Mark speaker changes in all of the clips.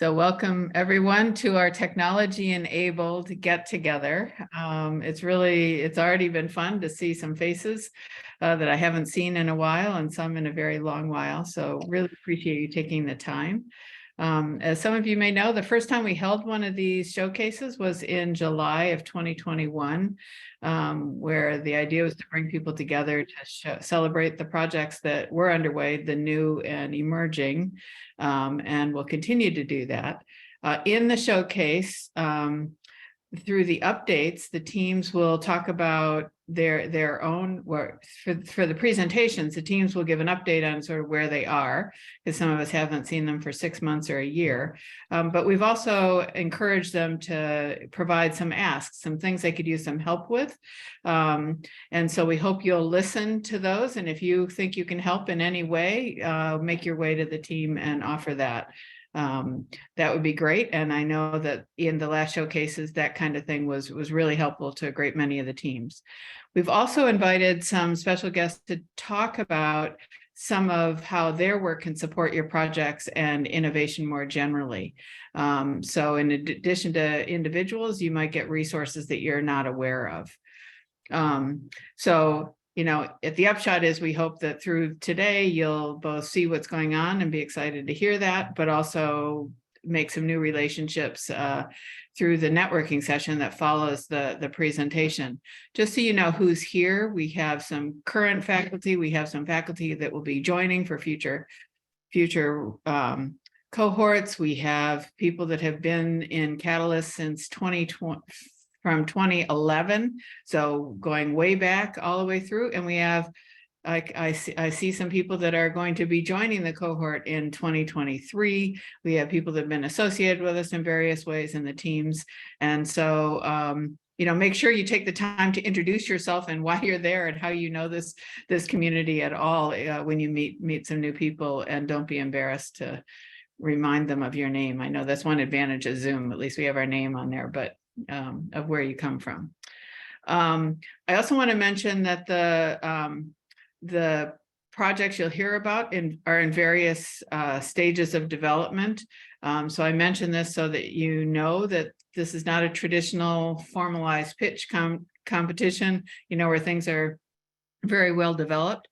Speaker 1: So welcome everyone to our technology-enabled get-together. It's already been fun to see some faces that I haven't seen in a while and some in a very long while. So really appreciate you taking the time. As some of you may know, the first time we held one of these showcases was in July of 2021, where the idea was to bring people together to celebrate the projects that were underway, the new and emerging, and we'll continue to do that. In the showcase, through the updates, the teams will talk about their own work. For the presentations, the teams will give an update on sort of where they are, because some of us haven't seen them for 6 months or a year. But we've also encouraged them to provide some asks, some things they could use some help with. And so we hope you'll listen to those. And if you think you can help in any way, make your way to the team and offer that. That would be great. And I know that in the last showcases, that kind of thing was really helpful to a great many of the teams. We've also invited some special guests to talk about some of how their work can support your projects and innovation more generally. So in addition to individuals, you might get resources that you're not aware of. So at the upshot is we hope that through today, you'll both see what's going on and be excited to hear that, but also make some new relationships through the networking session that follows the presentation. Just so you know who's here, we have some current faculty, we have some faculty that will be joining for future cohorts. We have people that have been in Catalyst since 2020. From 2011, so going way back all the way through. And we have, I see some people that are going to be joining the cohort in 2023. We have people that have been associated with us in various ways in the teams. And so, make sure you take the time to introduce yourself and why you're there and how you know this community at all when you meet some new people, and don't be embarrassed to remind them of your name. I know that's one advantage of Zoom, at least we have our name on there, but of where you come from. I also want to mention that the projects you'll hear about are in various stages of development. So I mentioned this so that you know that this is not a traditional formalized pitch competition, where things are very well developed.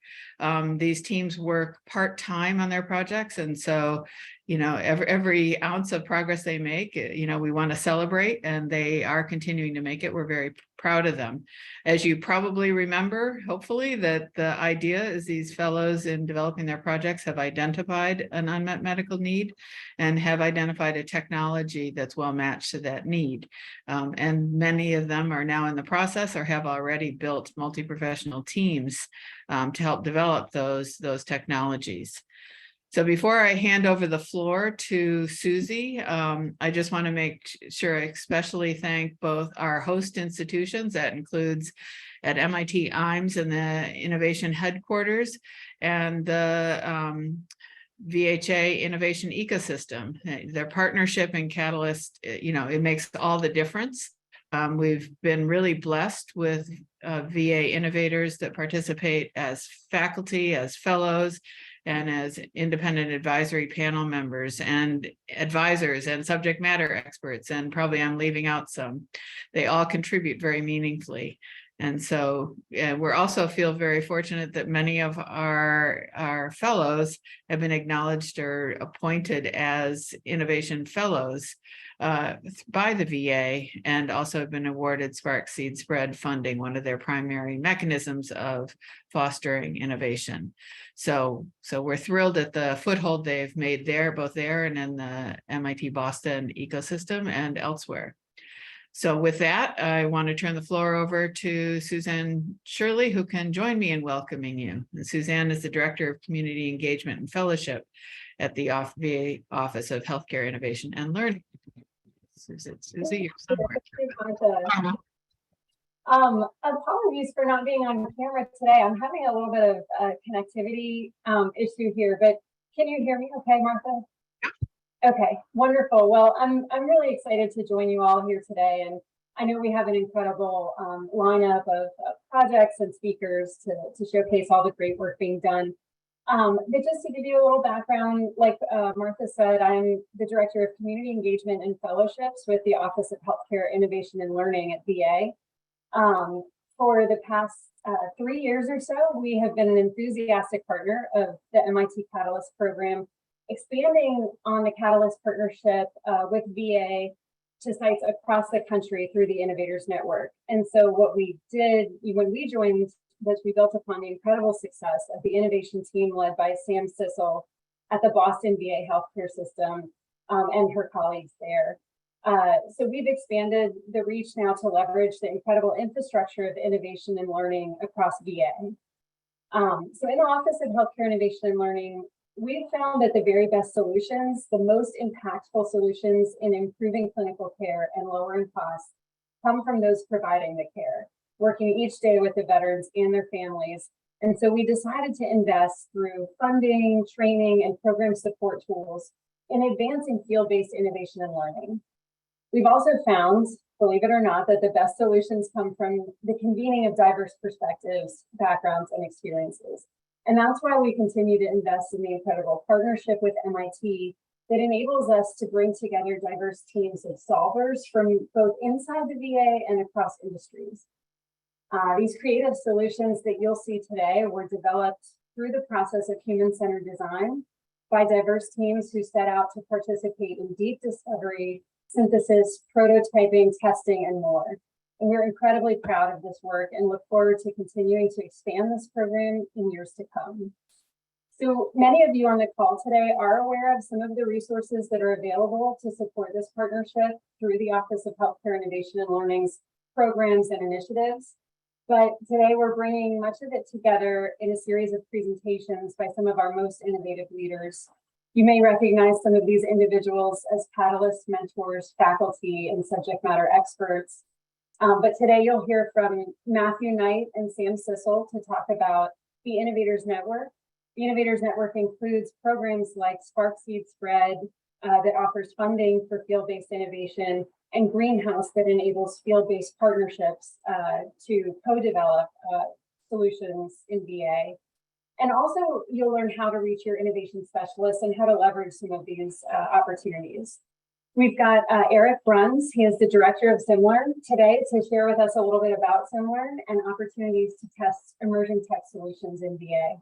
Speaker 1: These teams work part-time on their projects, and so every ounce of progress they make, we want to celebrate, and they are continuing to make it. We're very proud of them. As you probably remember, hopefully, that the idea is these fellows in developing their projects have identified an unmet medical need and have identified a technology that's well matched to that need. And many of them are now in the process or have already built multi-professional teams to help develop those technologies. So before I hand over the floor to Susie, I just want to make sure I especially thank both our host institutions, that includes at MIT IMES and the Innovation Headquarters, and the VHA Innovation Ecosystem. Their partnership in Catalyst, it makes all the difference. We've been really blessed with VA innovators that participate as faculty, as fellows, and as independent advisory panel members and advisors and subject matter experts, and probably I'm leaving out some. They all contribute very meaningfully. And so we're also feel very fortunate that many of our fellows have been acknowledged or appointed as innovation fellows by the VA, and also have been awarded Spark Seed Spread funding, one of their primary mechanisms of fostering innovation. So we're thrilled at the foothold they've made there, both there and in the MIT Boston ecosystem and elsewhere. So with that, I want to turn the floor over to Suzanne Shirley, who can join me in welcoming you. And Suzanne is the Director of Community Engagement and Fellowship at the VA Office of Healthcare Innovation and Learning. Susie, you're somewhere.
Speaker 2: Apologies for not being on camera today. I'm having a little bit of a connectivity issue here, but can you hear me okay, Martha? Okay, wonderful. Well, I'm really excited to join you all here today, and I know we have an incredible lineup of projects and speakers to showcase all the great work being done But just to give you a little background, like Martha said, I'm the Director of Community Engagement and Fellowships with the Office of Healthcare Innovation and Learning at VA. For the past 3 years or so, we have been an enthusiastic partner of the MIT Catalyst program, expanding on the Catalyst partnership with VA to sites across the country through the Innovators Network. And so what we did when we joined was we built upon the incredible success of the innovation team led by Sam Sissel at the Boston VA healthcare system and her colleagues there. So we've expanded the reach now to leverage the incredible infrastructure of innovation and learning across VA. So in the Office of Healthcare Innovation and Learning, we've found that the very best solutions, the most impactful solutions in improving clinical care and lowering costs come from those providing the care, working each day with the veterans and their families. And so we decided to invest through funding, training, and program support tools in advancing field-based innovation and learning. We've also found, believe it or not, that the best solutions come from the convening of diverse perspectives, backgrounds, and experiences. And that's why we continue to invest in the incredible partnership with MIT that enables us to bring together diverse teams of solvers from both inside the VA and across industries. These creative solutions that you'll see today were developed through the process of human-centered design by diverse teams who set out to participate in deep discovery, synthesis, prototyping, testing, and more. And we're incredibly proud of this work and look forward to continuing to expand this program in years to come. So many of you on the call today are aware of some of the resources that are available to support this partnership through the Office of Healthcare Innovation and Learning's programs and initiatives. But today we're bringing much of it together in a series of presentations by some of our most innovative leaders. You may recognize some of these individuals as Catalyst mentors, faculty, and subject matter experts. But today you'll hear from Matthew Knight and Sam Sissel to talk about the Innovators Network. The Innovators Network includes programs like Spark Seed Spread that offers funding for field-based innovation, and Greenhouse that enables field-based partnerships to co-develop solutions in VA. And also, you'll learn how to reach your innovation specialists and how to leverage some of these opportunities. We've got Eric Bruns. He is the director of SimLearn today to share with us a little bit about SimLearn and opportunities to test emerging tech solutions in VA.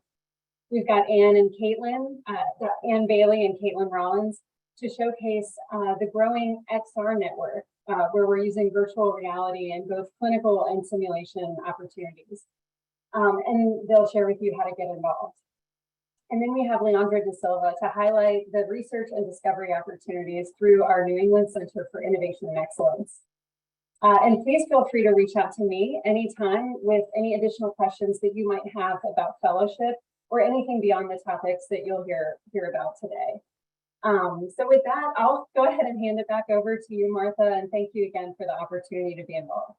Speaker 2: We've got Ann Bailey and Caitlin Rollins to showcase the growing XR network, where we're using virtual reality in both clinical and simulation opportunities. And they'll share with you how to get involved. And then we have Leandra De Silva to highlight the research and discovery opportunities through our New England Center for Innovation and Excellence. And please feel free to reach out to me anytime with any additional questions that you might have about fellowship or anything beyond the topics that you'll hear about today. So with that, I'll go ahead and hand it back over to you, Martha, and thank you again for the opportunity to be involved.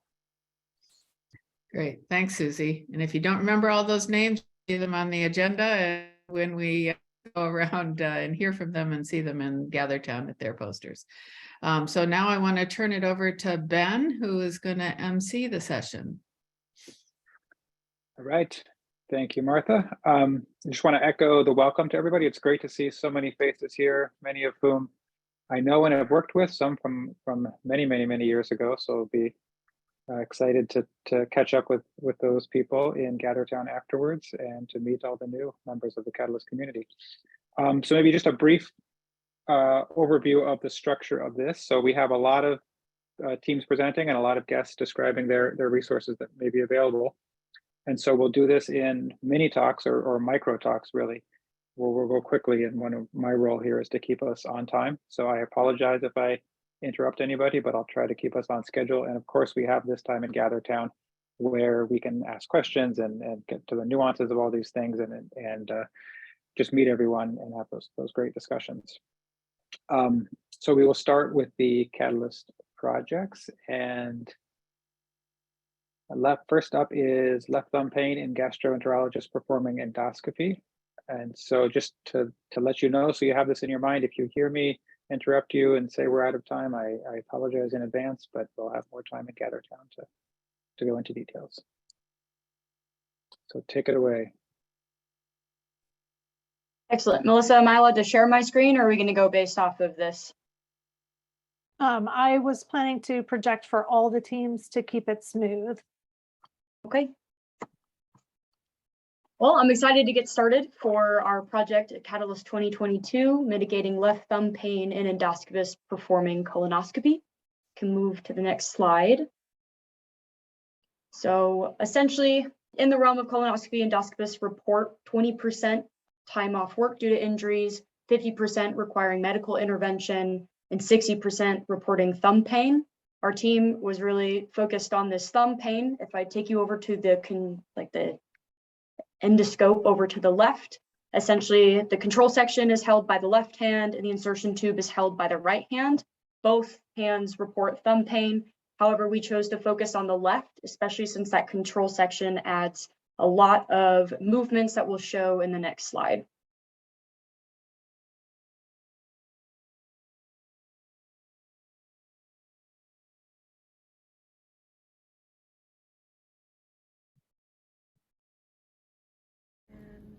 Speaker 1: Great, thanks, Susie. And if you don't remember all those names, see them on the agenda when we go around and hear from them and see them in GatherTown at their posters. So now I want to turn it over to Ben, who is going to MC the session.
Speaker 3: All right. Thank you, Martha. I just want to echo the welcome to everybody. It's great to see so many faces here, many of whom I know and have worked with, some from many, many, many years ago. So I'll be excited to catch up with those people in GatherTown afterwards and to meet all the new members of the Catalyst community. So maybe just a brief overview of the structure of this. So we have a lot of teams presenting and a lot of guests describing their resources that may be available. And so we'll do this in mini talks or micro talks, really, where we'll go quickly. And one of my role here is to keep us on time. So I apologize if I interrupt anybody, but I'll try to keep us on schedule. And of course, we have this time in GatherTown where we can ask questions and get to the nuances of all these things and just meet everyone and have those great discussions. So we will start with the Catalyst projects, and first up is left thumb pain in gastroenterologist performing endoscopy. And so just to let you know, so you have this in your mind, if you hear me interrupt you and say we're out of time, I apologize in advance, but we'll have more time in GatherTown to go into details. So take it away.
Speaker 4: Excellent. Melissa, am I allowed to share my screen or are we going to go based off of this?
Speaker 5: I was planning to project for all the teams to keep it smooth.
Speaker 4: Okay. Well, I'm excited to get started for our project at Catalyst 2022, mitigating left thumb pain in endoscopists performing colonoscopy. Can move to the next slide. So essentially, in the realm of colonoscopy, endoscopists report 20% time off work due to injuries, 50% requiring medical intervention, and 60% reporting thumb pain. Our team was really focused on this thumb pain. If I take you over to the endoscope over to the left, essentially the control section is held by the left hand and the insertion tube is held by the right hand. Both hands report thumb pain. However, we chose to focus on the left, especially since that control section adds a lot of movements that we'll show in the next slide.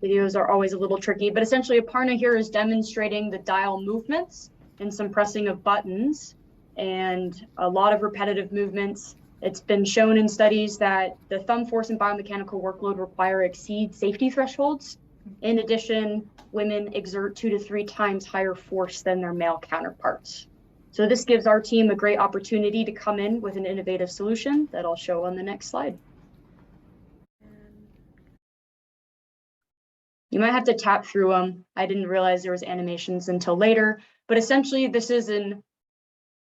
Speaker 4: Videos are always a little tricky, but essentially Aparna here is demonstrating the dial movements and some pressing of buttons and a lot of repetitive movements. It's been shown in studies that the thumb force and biomechanical workload required exceed safety thresholds. In addition, women exert 2 to 3 times higher force than their male counterparts. So this gives our team a great opportunity to come in with an innovative solution that I'll show on the next slide. You might have to tap through them. I didn't realize there was animations until later, but essentially this is an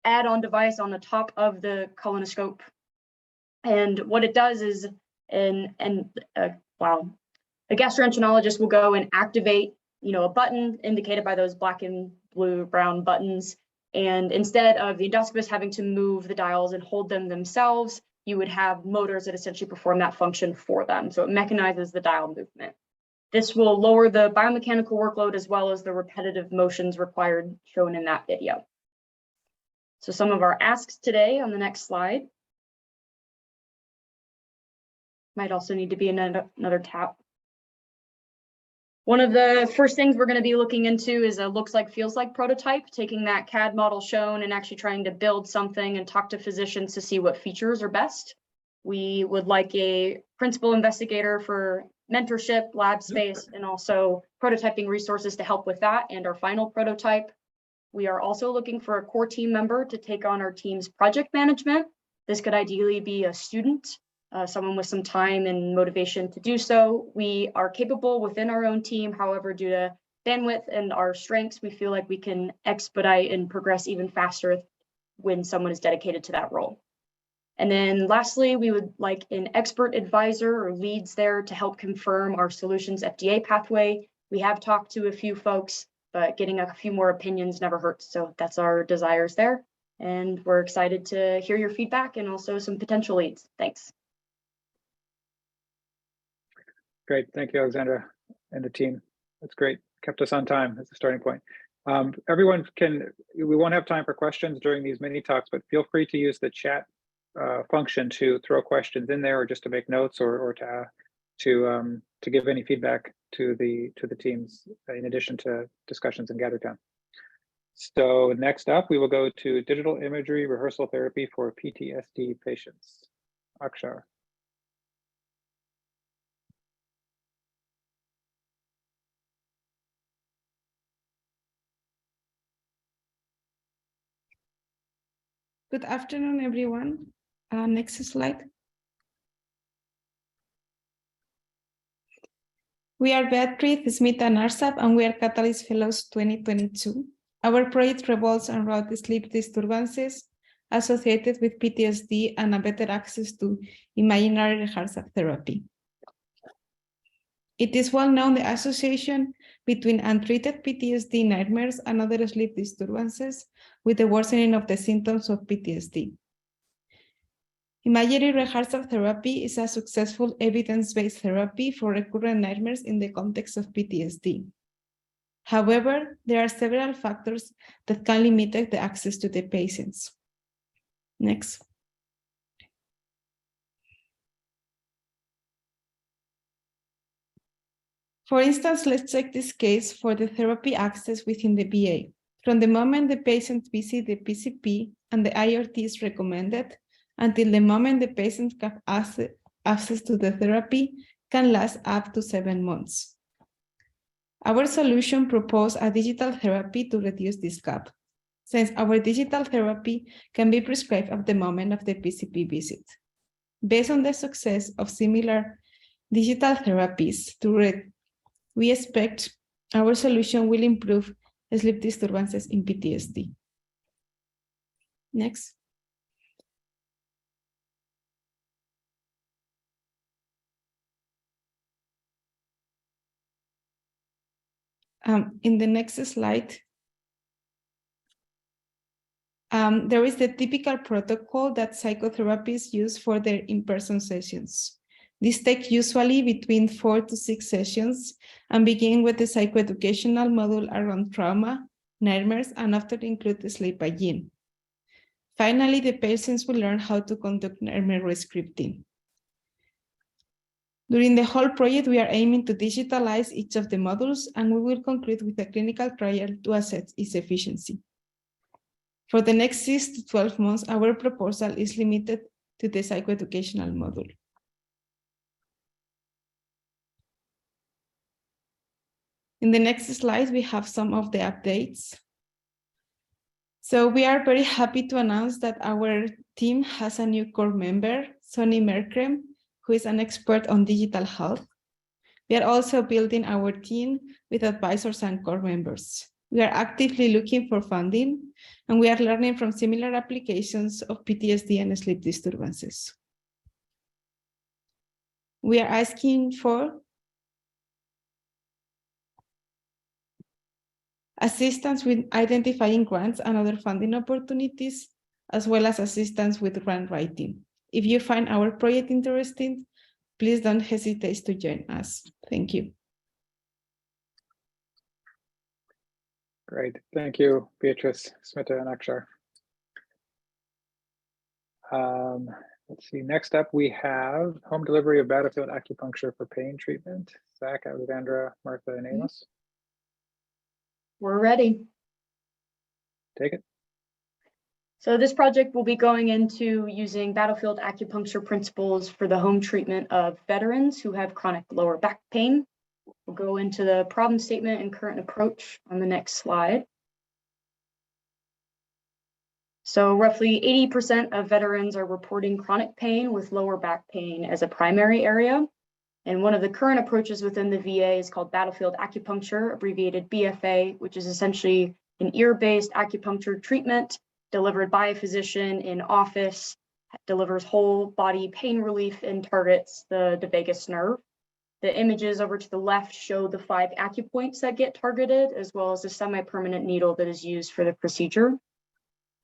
Speaker 4: add-on device on the top of the colonoscope. And what it does is a gastroenterologist will go and activate, a button indicated by those black and blue brown buttons. And instead of the endoscopist having to move the dials and hold them themselves, you would have motors that essentially perform that function for them. So it mechanizes the dial movement. This will lower the biomechanical workload as well as the repetitive motions required shown in that video. So some of our asks today on the next slide. Might also need to be another tap. One of the first things we're going to be looking into is a looks like, feels like prototype, taking that CAD model shown and actually trying to build something and talk to physicians to see what features are best. We would like a principal investigator for mentorship, lab space, and also prototyping resources to help with that and our final prototype. We are also looking for a core team member to take on our team's project management. This could ideally be a student, someone with some time and motivation to do so. We are capable within our own team. However, due to bandwidth and our strengths, we feel like we can expedite and progress even faster when someone is dedicated to that role. And then lastly, we would like an expert advisor or leads there to help confirm our solutions FDA pathway. We have talked to a few folks, but getting a few more opinions never hurts. So that's our desires there. And we're excited to hear your feedback and also some potential leads. Thanks.
Speaker 3: Great, thank you, Alexandra and the team. That's great, kept us on time as a starting point. Everyone we won't have time for questions during these mini talks, but feel free to use the chat function to throw questions in there or just to make notes or to give any feedback to the teams in addition to discussions in gather time. So next up, we will go to digital imagery rehearsal therapy for PTSD patients. Akshar.
Speaker 6: Good afternoon, everyone. Next slide. We are Beatriz, Smith, and Arsap, and we are Catalyst Fellows 2022. Our project revolves around sleep disturbances associated with PTSD and a better access to imaginary rehearsal therapy. It is well known the association between untreated PTSD nightmares and other sleep disturbances with the worsening of the symptoms of PTSD. Imaginary rehearsal therapy is a successful evidence-based therapy for recurrent nightmares in the context of PTSD. However, there are several factors that can limit the access to the patients. Next. For instance, let's take this case for the therapy access within the VA. From the moment the patient visits the PCP and the IRT is recommended until the moment the patient can access to the therapy can last up to 7 months. Our solution proposed a digital therapy to reduce this gap, since our digital therapy can be prescribed at the moment of the PCP visit. Based on the success of similar digital therapies, we expect our solution will improve sleep disturbances in PTSD. Next. In the next slide, there is the typical protocol that psychotherapists use for their in-person sessions. These take usually between 4 to 6 sessions and begin with the psychoeducational module around trauma, nightmares, and often include the sleep hygiene. Finally, the patients will learn how to conduct nightmare rescripting. During the whole project, we are aiming to digitalize each of the modules, and we will conclude with a clinical trial to assess its efficiency. For the next 6 to 12 months, our proposal is limited to the psychoeducational module. In the next slide, we have some of the updates. So we are very happy to announce that our team has a new core member, Sonny Merkrem, who is an expert on digital health. We are also building our team with advisors and core members. We are actively looking for funding, and we are learning from similar applications of PTSD and sleep disturbances. We are asking for assistance with identifying grants and other funding opportunities, as well as assistance with grant writing. If you find our project interesting, please don't hesitate to join us. Thank you.
Speaker 3: Great. Thank you, Beatrice, Smita, and Akshar. Let's see. Next up, we have home delivery of battlefield acupuncture for pain treatment. Zach, Alexandra, Martha, and Amos.
Speaker 4: We're ready.
Speaker 3: Take it.
Speaker 4: So this project will be going into using battlefield acupuncture principles for the home treatment of veterans who have chronic lower back pain. We'll go into the problem statement and current approach on the next slide. So roughly 80% of veterans are reporting chronic pain with lower back pain as a primary area. And one of the current approaches within the VA is called battlefield acupuncture, abbreviated BFA, which is essentially an ear-based acupuncture treatment delivered by a physician in office, delivers whole body pain relief and targets the vagus nerve. The images over to the left show the 5 acupoints that get targeted, as well as a semi-permanent needle that is used for the procedure.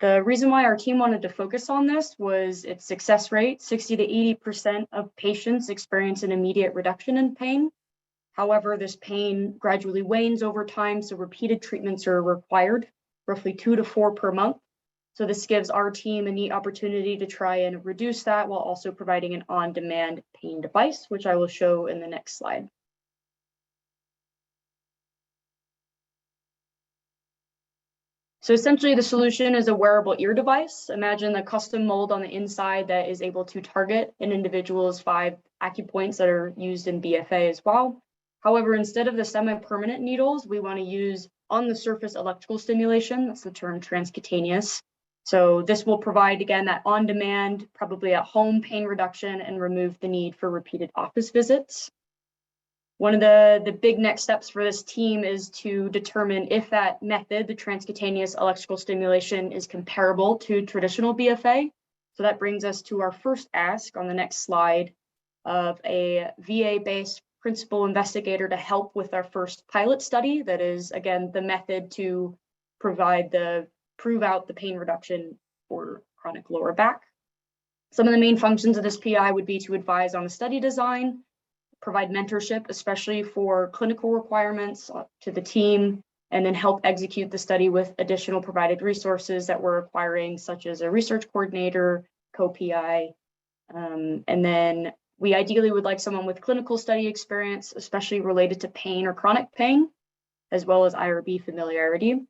Speaker 4: The reason why our team wanted to focus on this was its success rate. 60 to 80% of patients experience an immediate reduction in pain. However, this pain gradually wanes over time, so repeated treatments are required, roughly 2 to 4 per month. So this gives our team a neat opportunity to try and reduce that while also providing an on-demand pain device, which I will show in the next slide. So essentially the solution is a wearable ear device. Imagine a custom mold on the inside that is able to target an individual's 5 acupoints that are used in BFA as well. However, instead of the semi-permanent needles, we want to use on the surface electrical stimulation. That's the term transcutaneous. So this will provide, again, that on-demand, probably at home pain reduction and remove the need for repeated office visits. One of the big next steps for this team is to determine if that method, the transcutaneous electrical stimulation, is comparable to traditional BFA. So that brings us to our first ask on the next slide of a VA-based principal investigator to help with our first pilot study. That is, again, the method to prove out the pain reduction for chronic lower back. Some of the main functions of this PI would be to advise on the study design, provide mentorship, especially for clinical requirements to the team, and then help execute the study with additional provided resources that we're acquiring, such as a research coordinator, co-PI, and then We ideally would like someone with clinical study experience, especially related to pain or chronic pain, as well as IRB familiarity.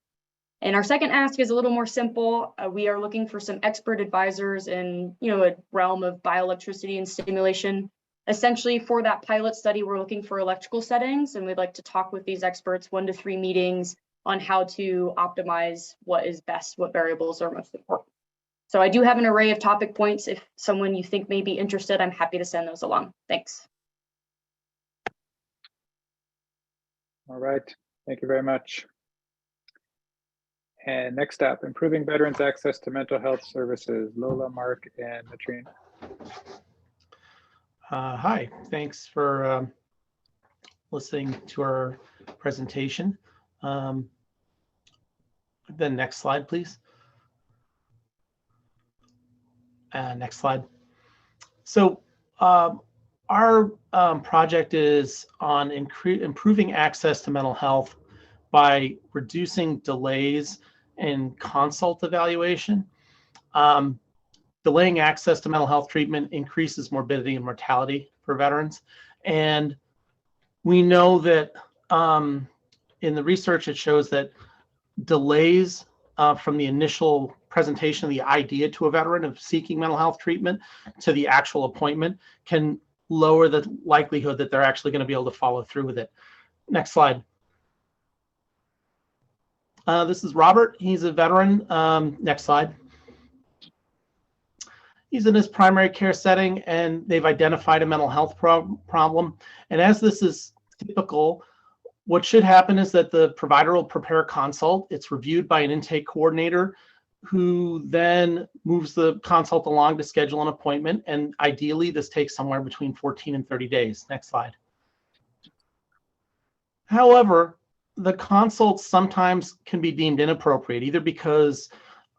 Speaker 4: And our second ask is a little more simple. We are looking for some expert advisors in, a realm of bioelectricity and stimulation. Essentially, for that pilot study, we're looking for electrical settings, and we'd like to talk with these experts 1 to 3 meetings on how to optimize what is best, what variables are most important. So I do have an array of topic points. If someone you think may be interested, I'm happy to send those along. Thanks.
Speaker 3: All right, thank you very much. And next up, improving veterans' access to mental health services. Lola, Mark, and Latrine.
Speaker 7: Hi, thanks for listening to our presentation. The next slide, please. Next slide. So our project is on improving access to mental health by reducing delays in consult evaluation. Delaying access to mental health treatment increases morbidity and mortality for veterans. And we know that in the research, it shows that delays from the initial presentation of the idea to a veteran of seeking mental health treatment to the actual appointment can lower the likelihood that they're actually going to be able to follow through with it. Next slide. This is Robert. He's a veteran. Next slide. He's in his primary care setting, and they've identified a mental health problem. And as this is typical, what should happen is that the provider will prepare a consult. It's reviewed by an intake coordinator who then moves the consult along to schedule an appointment. And ideally, this takes somewhere between 14 and 30 days. Next slide. However, the consults sometimes can be deemed inappropriate, either because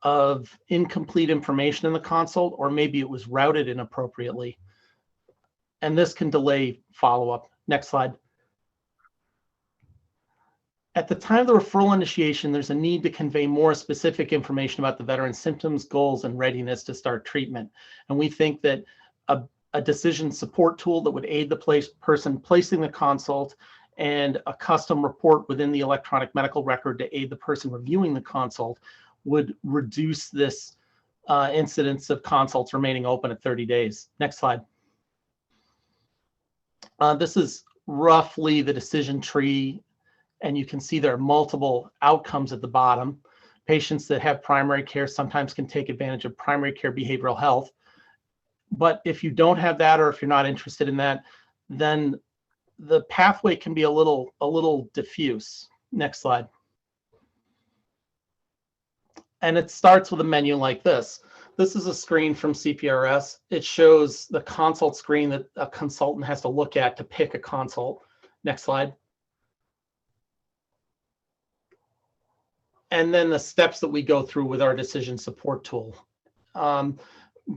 Speaker 7: of incomplete information in the consult, or maybe it was routed inappropriately. And this can delay follow-up. Next slide. At the time of the referral initiation, there's a need to convey more specific information about the veteran's symptoms, goals, and readiness to start treatment. And we think that a decision support tool that would aid the person placing the consult and a custom report within the electronic medical record to aid the person reviewing the consult would reduce this incidence of consults remaining open at 30 days. Next slide. This is roughly the decision tree, and you can see there are multiple outcomes at the bottom. Patients that have primary care sometimes can take advantage of primary care behavioral health. But if you don't have that, or if you're not interested in that, then the pathway can be a little diffuse. Next slide. And it starts with a menu like this. This is a screen from CPRS. It shows the consult screen that a consultant has to look at to pick a consult. Next slide. And then the steps that we go through with our decision support tool.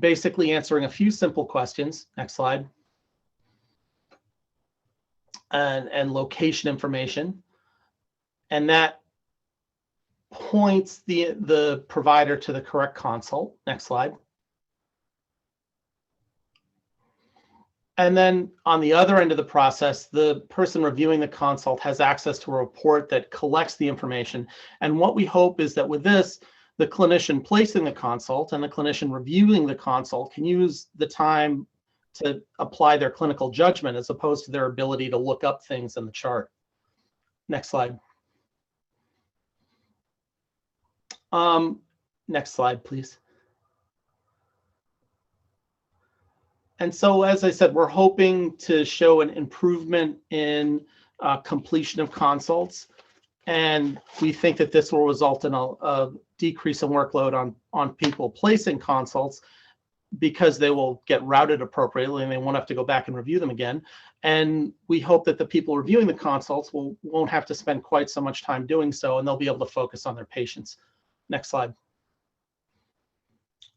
Speaker 7: Basically answering a few simple questions. Next slide. And location information. And that points the provider to the correct consult. Next slide. And then on the other end of the process, the person reviewing the consult has access to a report that collects the information. And what we hope is that with this, the clinician placing the consult and the clinician reviewing the consult can use the time to apply their clinical judgment as opposed to their ability to look up things in the chart. Next slide. Next slide, please. And so, as I said, we're hoping to show an improvement in completion of consults. And we think that this will result in a decrease in workload on people placing consults, because they will get routed appropriately and they won't have to go back and review them again. And we hope that the people reviewing the consults won't have to spend quite so much time doing so, and they'll be able to focus on their patients. Next slide.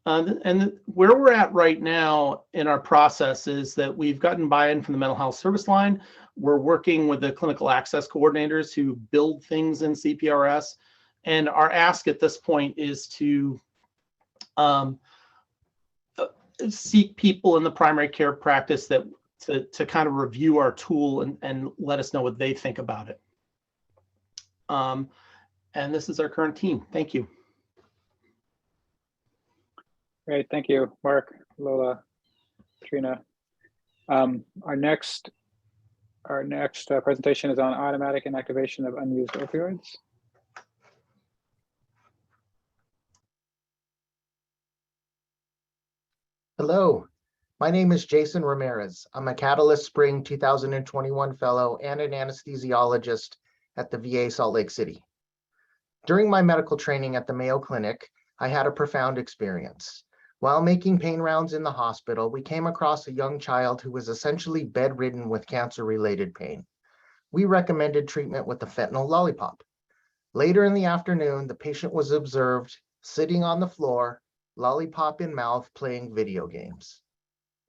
Speaker 7: And where we're at right now in our process is that we've gotten buy-in from the mental health service line. We're working with the clinical access coordinators who build things in CPRS. And our ask at this point is to seek people in the primary care practice that to kind of review our tool and let us know what they think about it. And this is our current team. Thank you.
Speaker 3: Great, thank you, Mark, Lola, Trina. Our next presentation is on automatic inactivation of unused opioids.
Speaker 8: Hello, my name is Jason Ramirez. I'm a Catalyst Spring 2021 fellow and an anesthesiologist at the VA Salt Lake City. During my medical training at the Mayo Clinic, I had a profound experience. While making pain rounds in the hospital, we came across a young child who was essentially bedridden with cancer-related pain. We recommended treatment with the fentanyl lollipop. Later in the afternoon, the patient was observed sitting on the floor, lollipop in mouth, playing video games.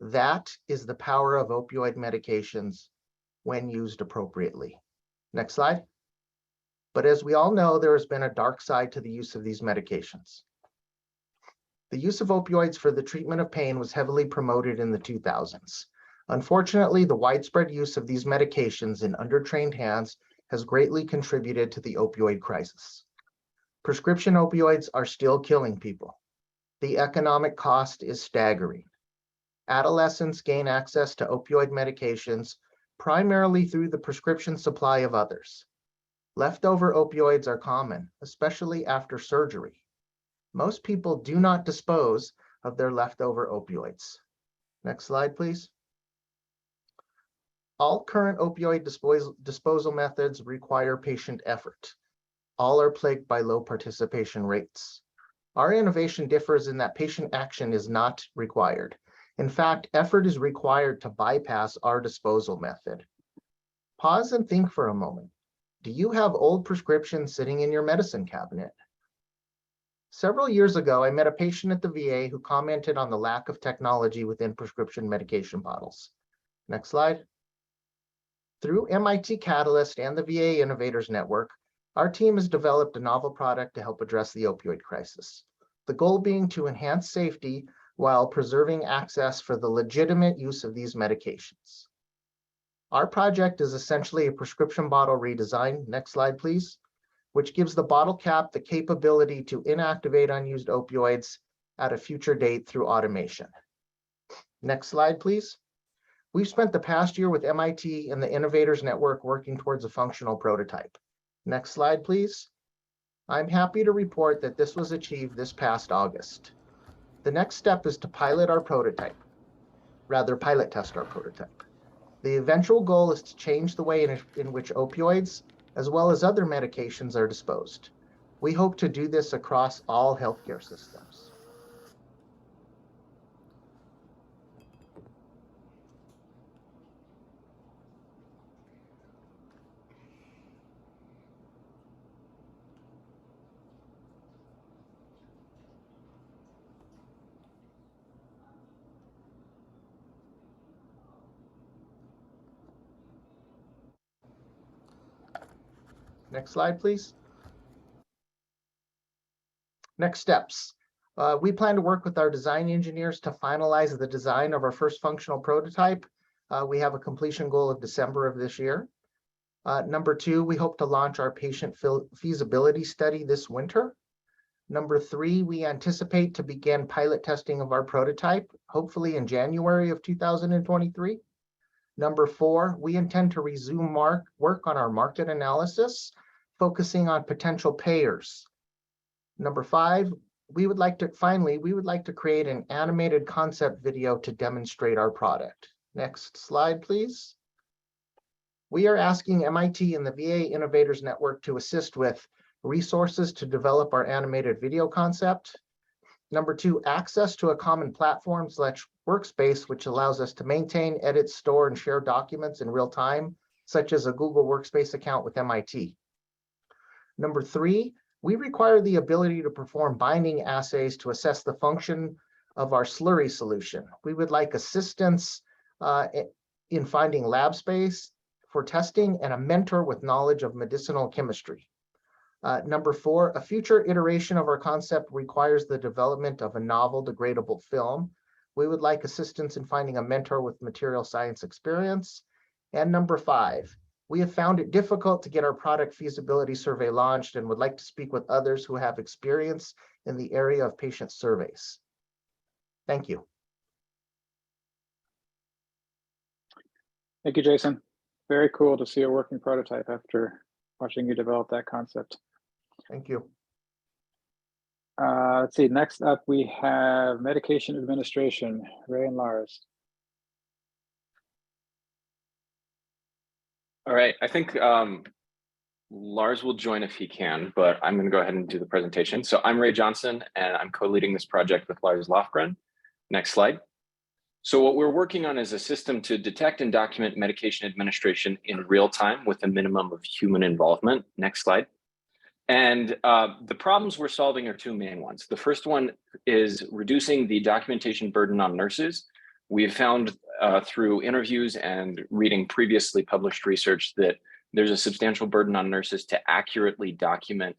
Speaker 8: That is the power of opioid medications when used appropriately. Next slide. But as we all know, there has been a dark side to the use of these medications. The use of opioids for the treatment of pain was heavily promoted in the 2000s. Unfortunately, the widespread use of these medications in undertrained hands has greatly contributed to the opioid crisis. Prescription opioids are still killing people. The economic cost is staggering. Adolescents gain access to opioid medications primarily through the prescription supply of others. Leftover opioids are common, especially after surgery. Most people do not dispose of their leftover opioids. Next slide, please. All current opioid disposal methods require patient effort. All are plagued by low participation rates. Our innovation differs in that patient action is not required. In fact, effort is required to bypass our disposal method. Pause and think for a moment. Do you have old prescriptions sitting in your medicine cabinet? Several years ago, I met a patient at the VA who commented on the lack of technology within prescription medication bottles. Next slide. Through MIT Catalyst and the VA Innovators Network, our team has developed a novel product to help address the opioid crisis. The goal being to enhance safety while preserving access for the legitimate use of these medications. Our project is essentially a prescription bottle redesign. Next slide, please, which gives the bottle cap the capability to inactivate unused opioids at a future date through automation. Next slide, please. We've spent the past year with MIT and the Innovators Network working towards a functional prototype. Next slide, please. I'm happy to report that this was achieved this past August. The next step is to pilot our prototype, rather pilot test our prototype. The eventual goal is to change the way in which opioids, as well as other medications, are disposed. We hope to do this across all healthcare systems. Next slide, please. Next steps. We plan to work with our design engineers to finalize the design of our first functional prototype. We have a completion goal of December of this year. Number two, we hope to launch our patient feasibility study this winter. Number three, we anticipate to begin pilot testing of our prototype, hopefully in January of 2023. Number four, we intend to resume work on our market analysis, focusing on potential payers. Number five, we would like to create an animated concept video to demonstrate our product. Next slide, please. We are asking MIT and the VA Innovators Network to assist with resources to develop our animated video concept. Number two, access to a common platform/workspace, which allows us to maintain, edit, store, and share documents in real time, such as a Google Workspace account with MIT. Number three, we require the ability to perform binding assays to assess the function of our slurry solution. We would like assistance in finding lab space for testing and a mentor with knowledge of medicinal chemistry. Number four, a future iteration of our concept requires the development of a novel degradable film. We would like assistance in finding a mentor with material science experience. And number 5, we have found it difficult to get our product feasibility survey launched and would like to speak with others who have experience in the area of patient surveys. Thank you.
Speaker 3: Thank you, Jason. Very cool to see a working prototype after watching you develop that concept.
Speaker 8: Thank you.
Speaker 3: Let's see, next up we have medication administration, Ray and Lars.
Speaker 9: All right, I think Lars will join if he can, but I'm going to go ahead and do the presentation. So I'm Ray Johnson, and I'm co-leading this project with Lars Lofgren. Next slide. So what we're working on is a system to detect and document medication administration in real time with a minimum of human involvement. Next slide. And the problems we're solving are 2 main ones. The first one is reducing the documentation burden on nurses. We've found through interviews and reading previously published research that there's a substantial burden on nurses to accurately document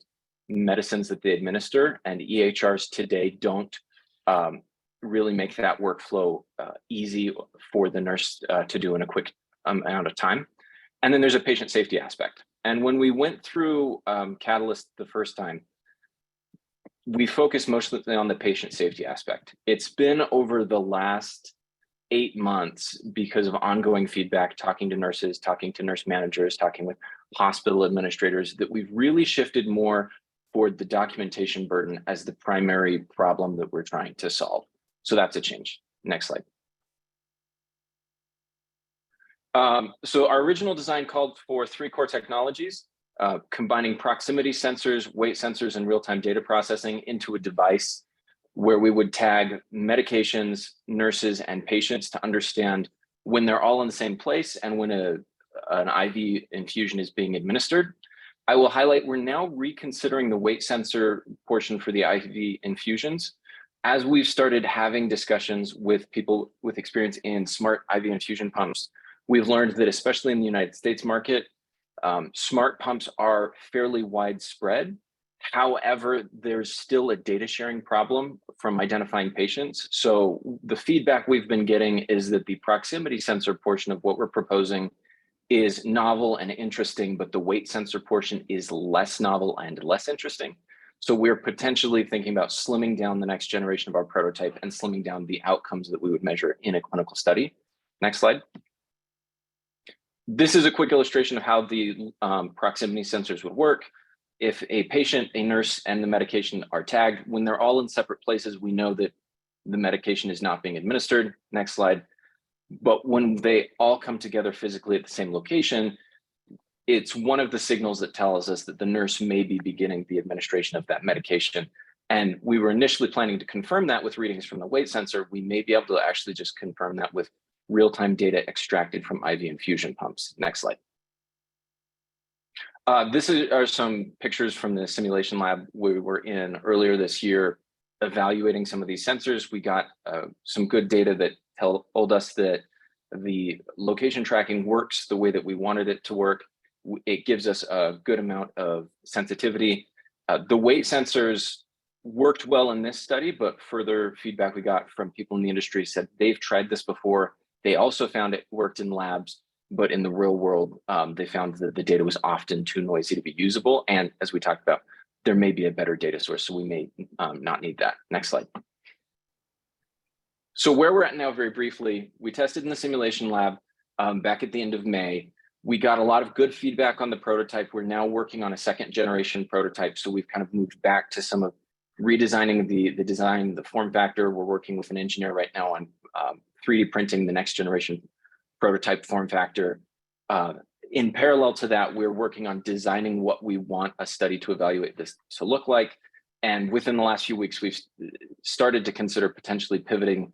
Speaker 9: medicines that they administer, and EHRs today don't really make that workflow easy for the nurse to do in a quick amount of time. And then there's a patient safety aspect. And when we went through Catalyst the first time, we focused mostly on the patient safety aspect. It's been over the last 8 months because of ongoing feedback, talking to nurses, talking to nurse managers, talking with hospital administrators, that we've really shifted more toward the documentation burden as the primary problem that we're trying to solve. So that's a change. Next slide. So our original design called for 3 core technologies, combining proximity sensors, weight sensors, and real-time data processing into a device where we would tag medications, nurses, and patients to understand when they're all in the same place and when an IV infusion is being administered. I will highlight we're now reconsidering the weight sensor portion for the IV infusions. As we've started having discussions with people with experience in smart IV infusion pumps, we've learned that especially in the United States market, smart pumps are fairly widespread. However, there's still a data sharing problem from identifying patients. So the feedback we've been getting is that the proximity sensor portion of what we're proposing is novel and interesting, but the weight sensor portion is less novel and less interesting. So we're potentially thinking about slimming down the next generation of our prototype and slimming down the outcomes that we would measure in a clinical study. Next slide. This is a quick illustration of how the proximity sensors would work. If a patient, a nurse, and the medication are tagged, when they're all in separate places, we know that the medication is not being administered. Next slide. But when they all come together physically at the same location, it's one of the signals that tells us that the nurse may be beginning the administration of that medication. And we were initially planning to confirm that with readings from the weight sensor. We may be able to actually just confirm that with real-time data extracted from IV infusion pumps. Next slide. This are some pictures from the simulation lab we were in earlier this year, evaluating some of these sensors. We got some good data that told us that the location tracking works the way that we wanted it to work. It gives us a good amount of sensitivity. The weight sensors worked well in this study, but further feedback we got from people in the industry said they've tried this before. They also found it worked in labs, but in the real world, they found that the data was often too noisy to be usable. And as we talked about, there may be a better data source, so we may not need that. Next slide. So where we're at now, very briefly, we tested in the simulation lab back at the end of May. We got a lot of good feedback on the prototype. We're now working on a 2nd generation prototype. So we've kind of moved back to some of redesigning the design, the form factor. We're working with an engineer right now on 3D printing the next generation prototype form factor. In parallel to that, we're working on designing what we want a study to evaluate this to look like. And within the last few weeks, we've started to consider potentially pivoting,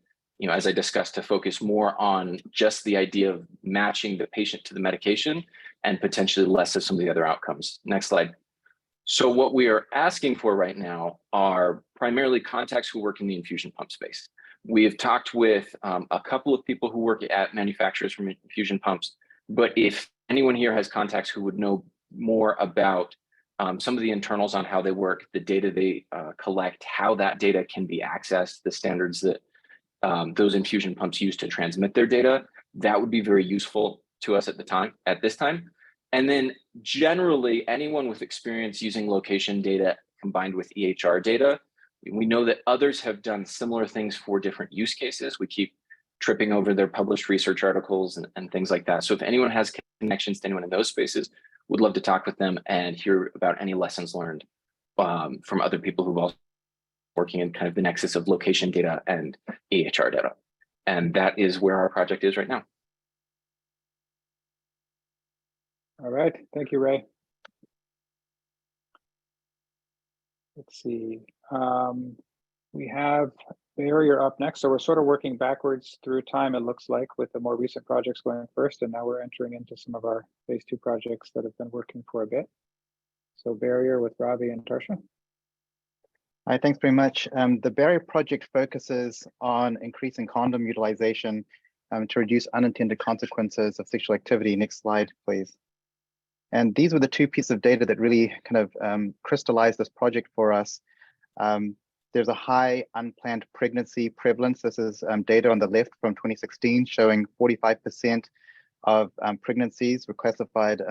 Speaker 9: as I discussed, to focus more on just the idea of matching the patient to the medication and potentially less of some of the other outcomes. Next slide. So what we are asking for right now are primarily contacts who work in the infusion pump space. We have talked with a couple of people who work at manufacturers from infusion pumps, but if anyone here has contacts who would know more about some of the internals on how they work, the data they collect, how that data can be accessed, the standards that those infusion pumps use to transmit their data, that would be very useful to us at this time. And then generally, anyone with experience using location data combined with EHR data, we know that others have done similar things for different use cases. We keep tripping over their published research articles and things like that. So if anyone has connections to anyone in those spaces, would love to talk with them and hear about any lessons learned from other people who've also working in kind of the nexus of location data and EHR data. And that is where our project is right now.
Speaker 3: All right, thank you, Ray. Let's see. We have Barrier up next. So we're sort of working backwards through time, it looks like, with the more recent projects going first. And now we're entering into some of our phase 2 projects that have been working for a bit. So Barrier with Ravi and Tarsha.
Speaker 10: Hi, thanks very much. The Barrier project focuses on increasing condom utilization to reduce unintended consequences of sexual activity. Next slide, please. And these were the 2 pieces of data that really kind of crystallized this project for us. There's a high unplanned pregnancy prevalence. This is data on the left from 2016 showing 45% of pregnancies were classified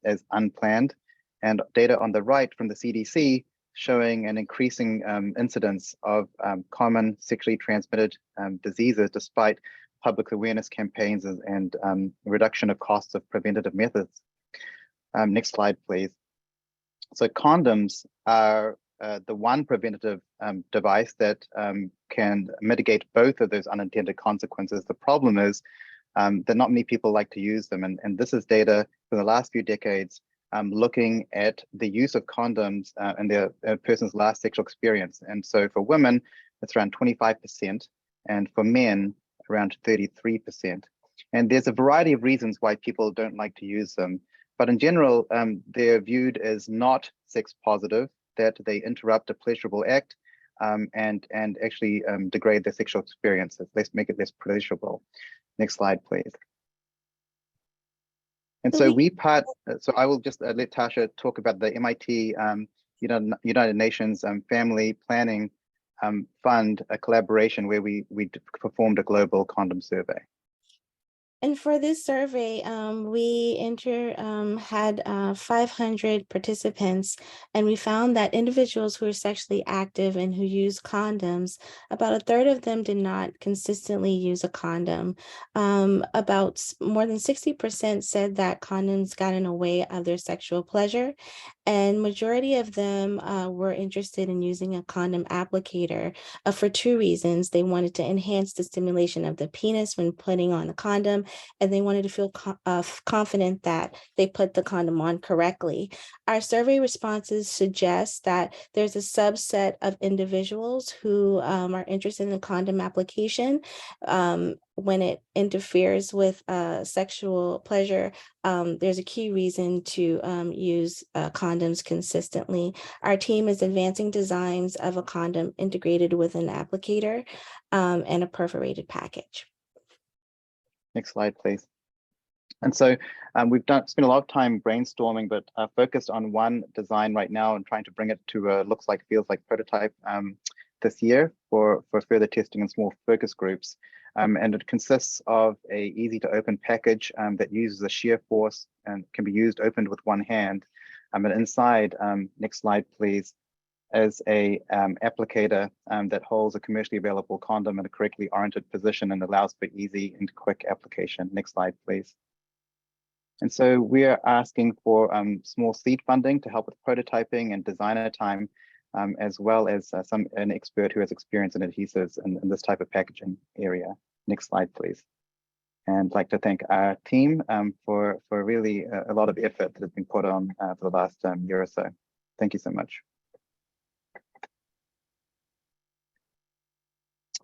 Speaker 10: as unplanned, and data on the right from the CDC showing an increasing incidence of common sexually transmitted diseases despite public awareness campaigns and reduction of costs of preventative methods. Next slide, please. So condoms are the one preventative device that can mitigate both of those unintended consequences. The problem is that not many people like to use them. And this is data for the last few decades looking at the use of condoms in their person's last sexual experience. And so for women, it's around 25%, and for men, around 33%. And there's a variety of reasons why people don't like to use them. But in general, they're viewed as not sex positive, that they interrupt a pleasurable act and actually degrade their sexual experiences. Let's make it less pleasurable. Next slide, please. And so so I will just let Tasha talk about the MIT United Nations Family Planning Fund, a collaboration where we performed a global condom survey.
Speaker 11: And for this survey, we had 500 participants, and we found that individuals who are sexually active and who use condoms, about a third of them did not consistently use a condom. About more than 60% said that condoms got in the way of their sexual pleasure, and majority of them were interested in using a condom applicator for 2 reasons. They wanted to enhance the stimulation of the penis when putting on the condom, and they wanted to feel confident that they put the condom on correctly. Our survey responses suggest that there's a subset of individuals who are interested in the condom application when it interferes with sexual pleasure. There's a key reason to use condoms consistently. Our team is advancing designs of a condom integrated with an applicator and a perforated package.
Speaker 10: Next slide, please. And so we've spent a lot of time brainstorming, but focused on one design right now and trying to bring it to a looks like, feels like prototype this year for further testing in small focus groups. And it consists of a easy to open package that uses a shear force and can be opened with one hand. And inside, next slide, please, as a applicator that holds a commercially available condom in a correctly oriented position and allows for easy and quick application. Next slide, please. And so we're asking for small seed funding to help with prototyping and designer time, as well as an expert who has experience in adhesives in this type of packaging area. Next slide, please. And I'd like to thank our team for really a lot of effort that has been put on for the last year or so. Thank you so much.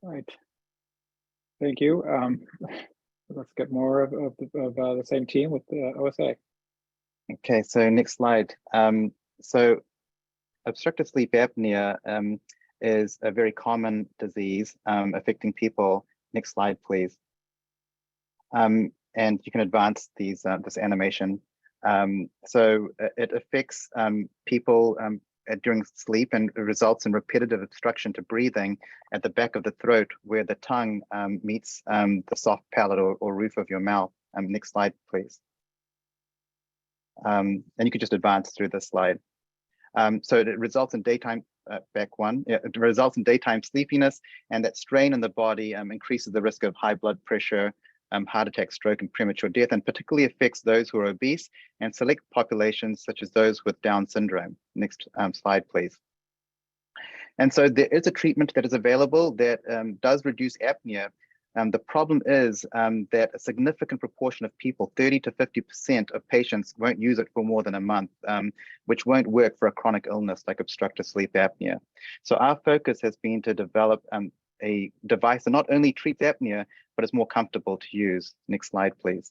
Speaker 3: All right. Thank you. Let's get more of the same team with the OSA.
Speaker 10: Okay, so next slide. So obstructive sleep apnea is a very common disease affecting people. Next slide, please. And you can advance these this animation. So it affects people during sleep and results in repetitive obstruction to breathing at the back of the throat where the tongue meets the soft palate or roof of your mouth. Next slide, please. And you could just advance through this slide. So it results in daytime, back one, it results in daytime sleepiness, and that strain in the body increases the risk of high blood pressure, heart attack, stroke, and premature death, and particularly affects those who are obese and select populations such as those with Down syndrome. Next slide, please. And so there is a treatment that is available that does reduce apnea. The problem is that a significant proportion of people, 30 to 50% of patients, won't use it for more than a month, which won't work for a chronic illness like obstructive sleep apnea. So our focus has been to develop a device that not only treats apnea, but is more comfortable to use. Next slide, please.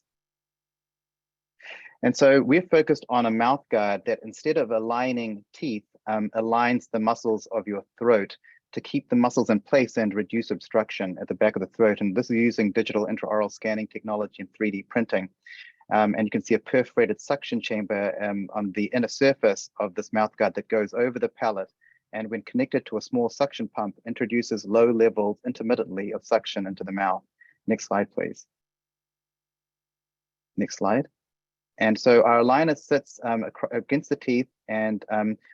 Speaker 10: And so we're focused on a mouth guard that, instead of aligning teeth, aligns the muscles of your throat to keep the muscles in place and reduce obstruction at the back of the throat. And this is using digital intraoral scanning technology and 3D printing. And you can see a perforated suction chamber on the inner surface of this mouth guard that goes over the palate, and when connected to a small suction pump, introduces low levels intermittently of suction into the mouth. Next slide, please. Next slide. And so our aligner sits against the teeth, and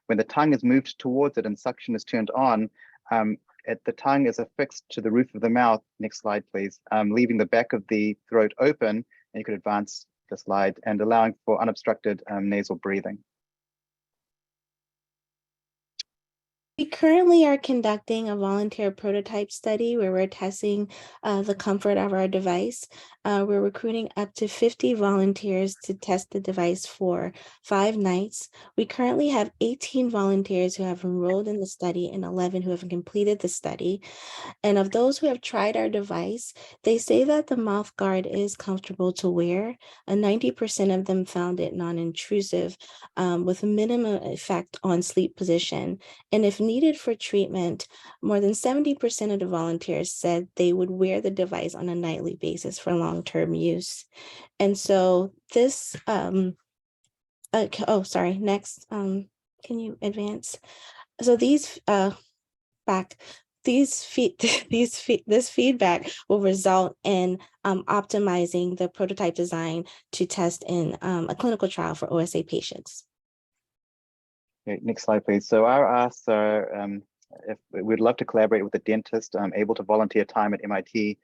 Speaker 10: when the tongue is moved towards it and suction is turned on, the tongue is affixed to the roof of the mouth. Next slide, please. Leaving the back of the throat open, and you could advance the slide, and allowing for unobstructed nasal breathing.
Speaker 11: We currently are conducting a volunteer prototype study where we're testing the comfort of our device. We're recruiting up to 50 volunteers to test the device for 5 nights. We currently have 18 volunteers who have enrolled in the study and 11 who have completed the study. And of those who have tried our device, they say that the mouth guard is comfortable to wear, and 90% of them found it non-intrusive with a minimum effect on sleep position. And if needed for treatment, more than 70% of the volunteers said they would wear the device on a nightly basis for long-term use. And so this, next, can you advance? So this feedback will result in optimizing the prototype design to test in a clinical trial for OSA patients.
Speaker 10: Okay, next slide, please. So our asks are, if we'd love to collaborate with a dentist able to volunteer time at MIT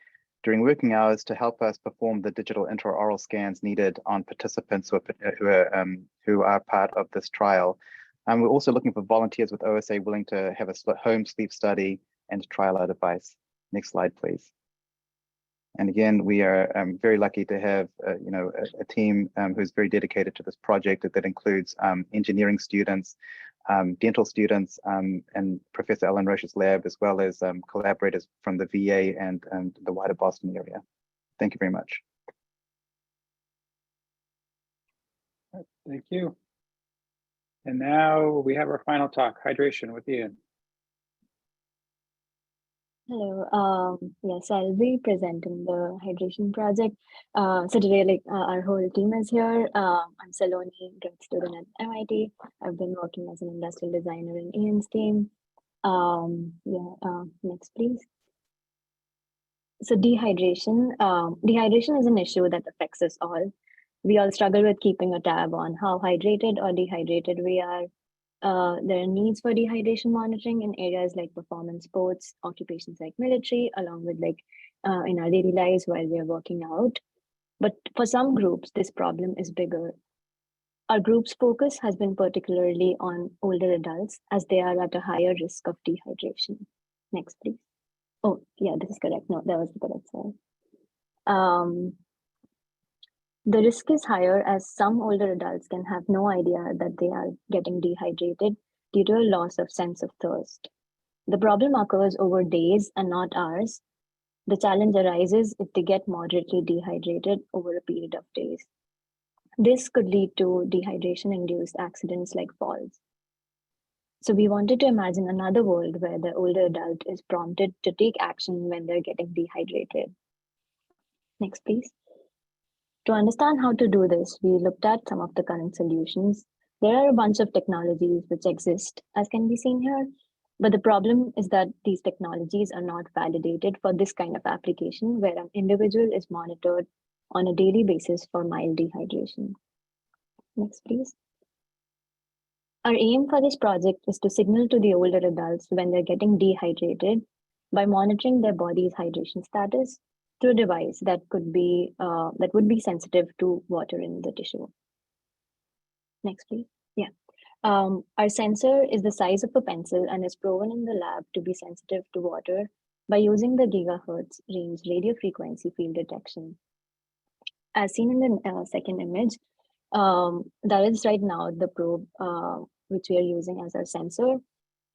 Speaker 10: during working hours to help us perform the digital intraoral scans needed on participants who are part of this trial. We're also looking for volunteers with OSA willing to have a home sleep study and trial our device. Next slide, please. And again, we are very lucky to have a team who's very dedicated to this project that includes engineering students, dental students, and Professor Ellen Roche's lab, as well as collaborators from the VA and the wider Boston area. Thank you very much.
Speaker 3: Thank you. And now we have our final talk, hydration, with Ian.
Speaker 12: Hello, yes, I'll be presenting the hydration project. So today, our whole team is here. I'm Saloni, grad student at MIT. I've been working as an industrial designer in Ian's team. Next, please. So dehydration. Dehydration is an issue that affects us all. We all struggle with keeping a tab on how hydrated or dehydrated we are. There are needs for dehydration monitoring in areas like performance sports, occupations like military, along with in our daily lives while we are working out. But for some groups, this problem is bigger. Our group's focus has been particularly on older adults, as they are at a higher risk of dehydration. Next, please. Oh, yeah, this is correct. No, that was the correct slide. The risk is higher as some older adults can have no idea that they are getting dehydrated due to a loss of sense of thirst. The problem occurs over days and not hours. The challenge arises if they get moderately dehydrated over a period of days. This could lead to dehydration-induced accidents like falls. So we wanted to imagine another world where the older adult is prompted to take action when they're getting dehydrated. Next, please. To understand how to do this, we looked at some of the current solutions. There are a bunch of technologies which exist, as can be seen here, but the problem is that these technologies are not validated for this kind of application where an individual is monitored on a daily basis for mild dehydration. Next, please. Our aim for this project is to signal to the older adults when they're getting dehydrated by monitoring their body's hydration status through a device that would be sensitive to water in the tissue. Next, please. Yeah. Our sensor is the size of a pencil and is proven in the lab to be sensitive to water by using the gigahertz range radio frequency field detection. As seen in the second image, that is right now the probe which we are using as our sensor.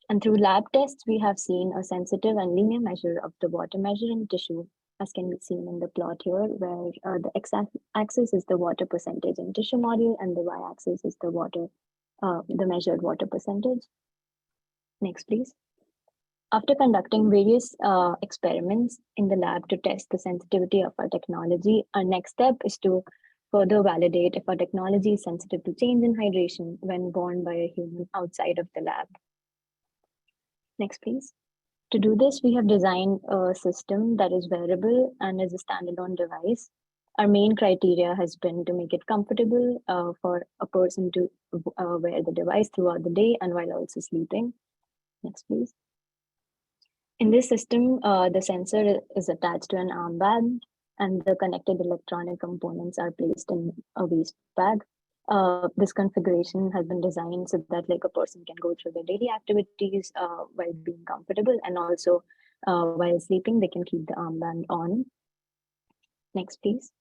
Speaker 12: And through lab tests, we have seen a sensitive and linear measure of the water measure in tissue, as can be seen in the plot here, where the x-axis is the water percentage in tissue model and the y-axis is the measured water percentage. Next, please. After conducting various experiments in the lab to test the sensitivity of our technology, our next step is to further validate if our technology is sensitive to change in hydration when worn by a human outside of the lab. Next, please. To do this, we have designed a system that is wearable and is a standalone device. Our main criteria has been to make it comfortable for a person to wear the device throughout the day and while also sleeping. Next, please. In this system, the sensor is attached to an armband and the connected electronic components are placed in a waist bag. This configuration has been designed so that like a person can go through their daily activities while being comfortable, and also while sleeping, they can keep the armband on. Next, please.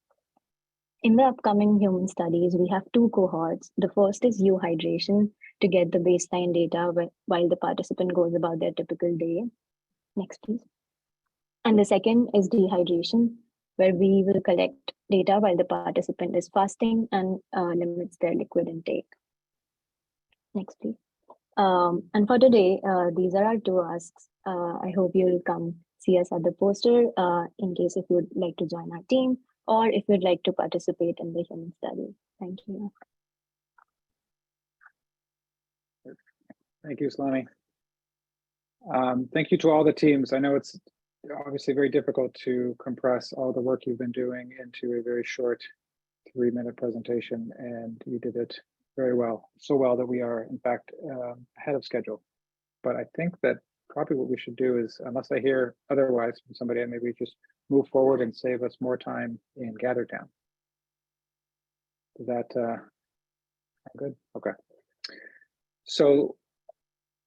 Speaker 12: In the upcoming human studies, we have two cohorts. The first is euhydration to get the baseline data while the participant goes about their typical day. Next, please. And the second is dehydration, where we will collect data while the participant is fasting and limits their liquid intake. Next, please. And for today, these are our two asks. I hope you'll come see us at the poster in case if you'd like to join our team or if you'd like to participate in the human study. Thank you.
Speaker 3: Thank you, Salami. Thank you to all the teams. I know it's obviously very difficult to compress all the work you've been doing into a very short 3-minute presentation, and you did it very well. So well that we are, in fact, ahead of schedule. But I think that probably what we should do is, unless I hear otherwise from somebody, maybe just move forward and save us more time in Gather Town. Is that good? Okay. So,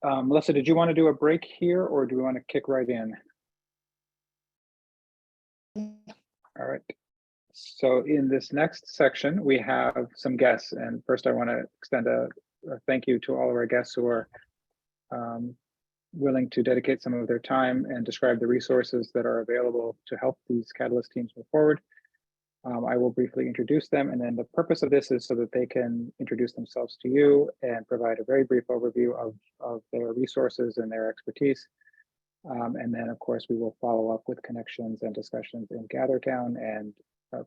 Speaker 3: Melissa, did you want to do a break here, or do we want to kick right in? All right. So in this next section, we have some guests. And first, I want to extend a thank you to all of our guests who are willing to dedicate some of their time and describe the resources that are available to help these Catalyst teams move forward. I will briefly introduce them, and then the purpose of this is so that they can introduce themselves to you and provide a very brief overview of their resources and their expertise. And then, of course, we will follow up with connections and discussions in GatherTown and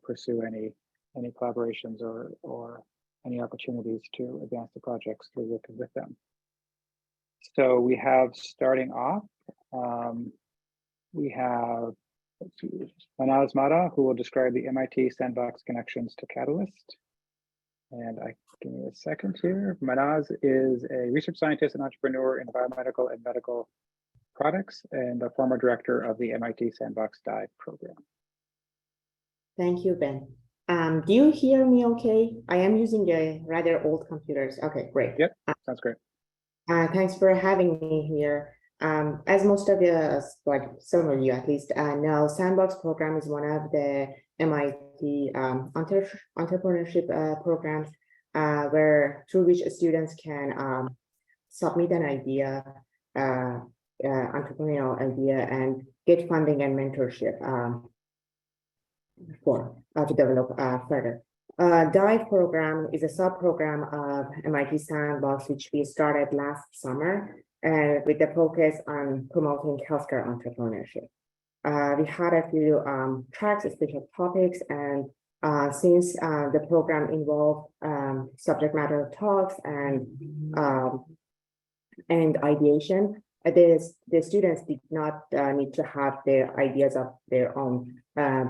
Speaker 3: pursue any collaborations or any opportunities to advance the projects through working with them. So we have, starting off, we have Manaz Mata, who will describe the MIT Sandbox connections to Catalyst. And give me a second here. Manaz is a research scientist and entrepreneur in biomedical and medical products and the former director of the MIT Sandbox Dive program.
Speaker 13: Thank you, Ben. Do you hear me okay? I am using a rather old computers. Okay, great.
Speaker 3: Yep, sounds great.
Speaker 13: Thanks for having me here. As most of you, like some of you at least, know, Sandbox program is one of the MIT entrepreneurship programs through which students can submit an idea, entrepreneurial idea, and get funding and mentorship to develop further. Dive program is a sub-program of MIT Sandbox, which we started last summer, with the focus on promoting healthcare entrepreneurship. We had a few tracks, special topics, and Since the program involved subject matter talks and ideation, the students did not need to have their ideas of their own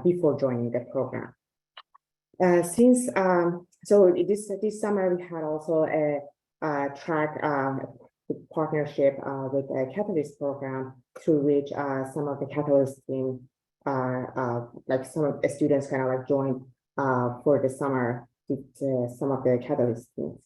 Speaker 13: before joining the program. So this summer we had also a track partnership with a Catalyst program through which some of the Catalyst team, like some of the students kind of like joined for the summer with some of the Catalyst teams.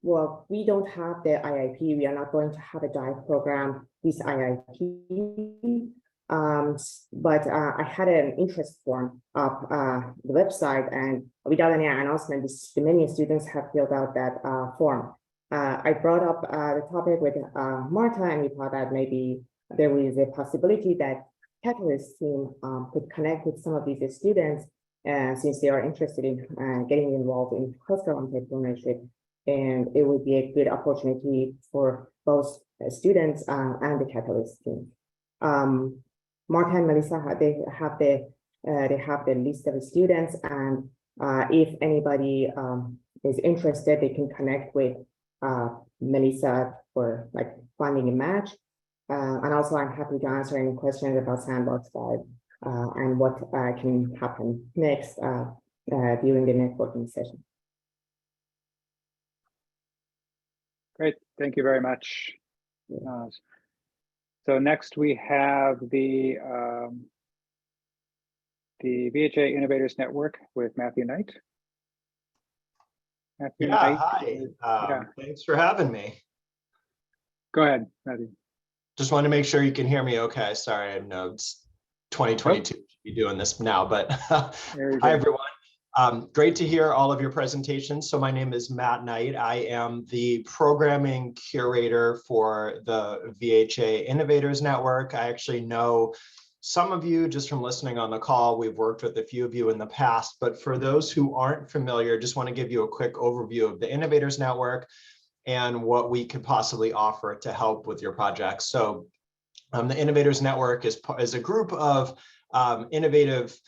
Speaker 13: Well, we don't have the IIP. We are not going to have a dive program with IIP. But I had an interest form up the website, and without any announcement, many students have filled out that form. I brought up the topic with Martha, and we thought that maybe there was a possibility that Catalyst team could connect with some of these students since they are interested in getting involved in cluster entrepreneurship. And it would be a good opportunity for both students and the Catalyst team. Martha and Melissa, they have the list of students, and if anybody is interested, they can connect with Melissa for like finding a match. And also, I'm happy to answer any questions about Sandbox 5 and what can happen next during the networking session.
Speaker 3: Great, thank you very much. So next we have the VHA Innovators Network with Matthew Knight. Matthew Knight,
Speaker 14: hi. Thanks for having me.
Speaker 3: Go ahead, Matthew.
Speaker 14: Just wanted to make sure you can hear me okay. Sorry, I know it's 2022, should be doing this now, but hi everyone. Great to hear all of your presentations. So my name is Matt Knight. I am the programming curator for the VHA Innovators Network. I actually know some of you just from listening on the call. We've worked with a few of you in the past, but for those who aren't familiar, just want to give you a quick overview of the Innovators Network and what we could possibly offer to help with your projects. So the Innovators Network is a group of innovative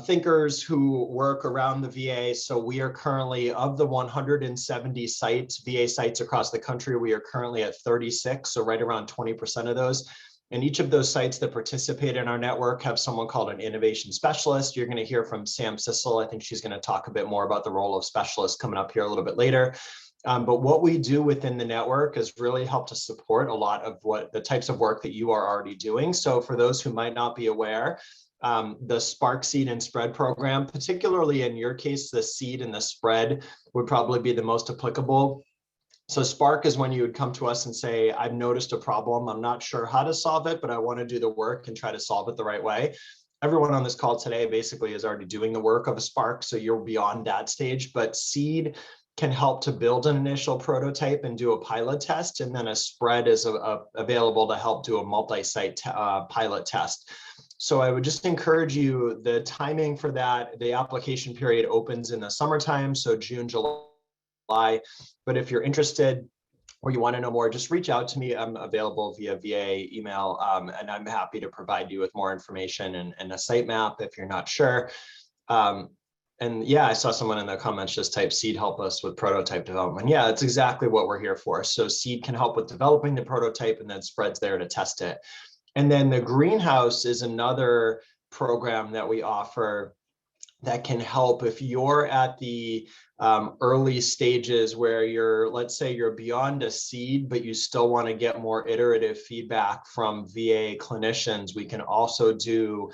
Speaker 14: thinkers who work around the VA. So we are currently, of the 170 sites, VA sites across the country, we are currently at 36, so right around 20% of those. And each of those sites that participate in our network have someone called an innovation specialist. You're going to hear from Sam Sissel. I think she's going to talk a bit more about the role of specialists coming up here a little bit later. But what we do within the network is really help to support a lot of what the types of work that you are already doing. So for those who might not be aware, the Spark Seed and Spread program, particularly in your case, the seed and the spread would probably be the most applicable. So Spark is when you would come to us and say, I've noticed a problem. I'm not sure how to solve it, but I want to do the work and try to solve it the right way. Everyone on this call today basically is already doing the work of a Spark, so you're beyond that stage, but Seed can help to build an initial prototype and do a pilot test, and then a Spread is available to help do a multi-site pilot test. So I would just encourage you, the timing for that, the application period opens in the summertime, so June, July. But if you're interested or you want to know more, just reach out to me. I'm available via VA email, and I'm happy to provide you with more information and a site map if you're not sure. And yeah, I saw someone in the comments just type Seed help us with prototype development. Yeah, that's exactly what we're here for. So Seed can help with developing the prototype, and then Spread's there to test it. And then the Greenhouse is another program that we offer that can help if you're at the early stages where let's say you're beyond a seed, but you still want to get more iterative feedback from VA clinicians. We can also do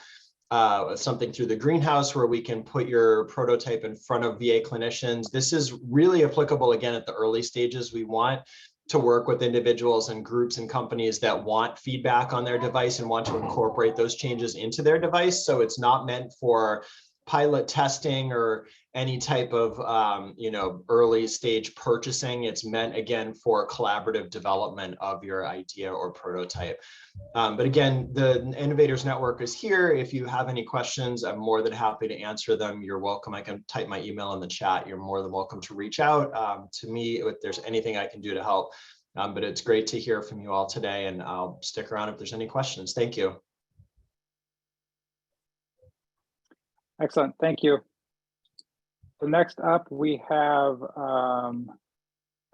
Speaker 14: something through the Greenhouse where we can put your prototype in front of VA clinicians. This is really applicable again at the early stages. We want to work with individuals and groups and companies that want feedback on their device and want to incorporate those changes into their device. So it's not meant for pilot testing or any type of early stage purchasing. It's meant again for collaborative development of your idea or prototype. But again, the Innovators Network is here. If you have any questions, I'm more than happy to answer them. You're welcome. I can type my email in the chat. You're more than welcome to reach out to me if there's anything I can do to help. But it's great to hear from you all today, and I'll stick around if there's any questions. Thank you.
Speaker 3: Excellent, thank you. So next up, we have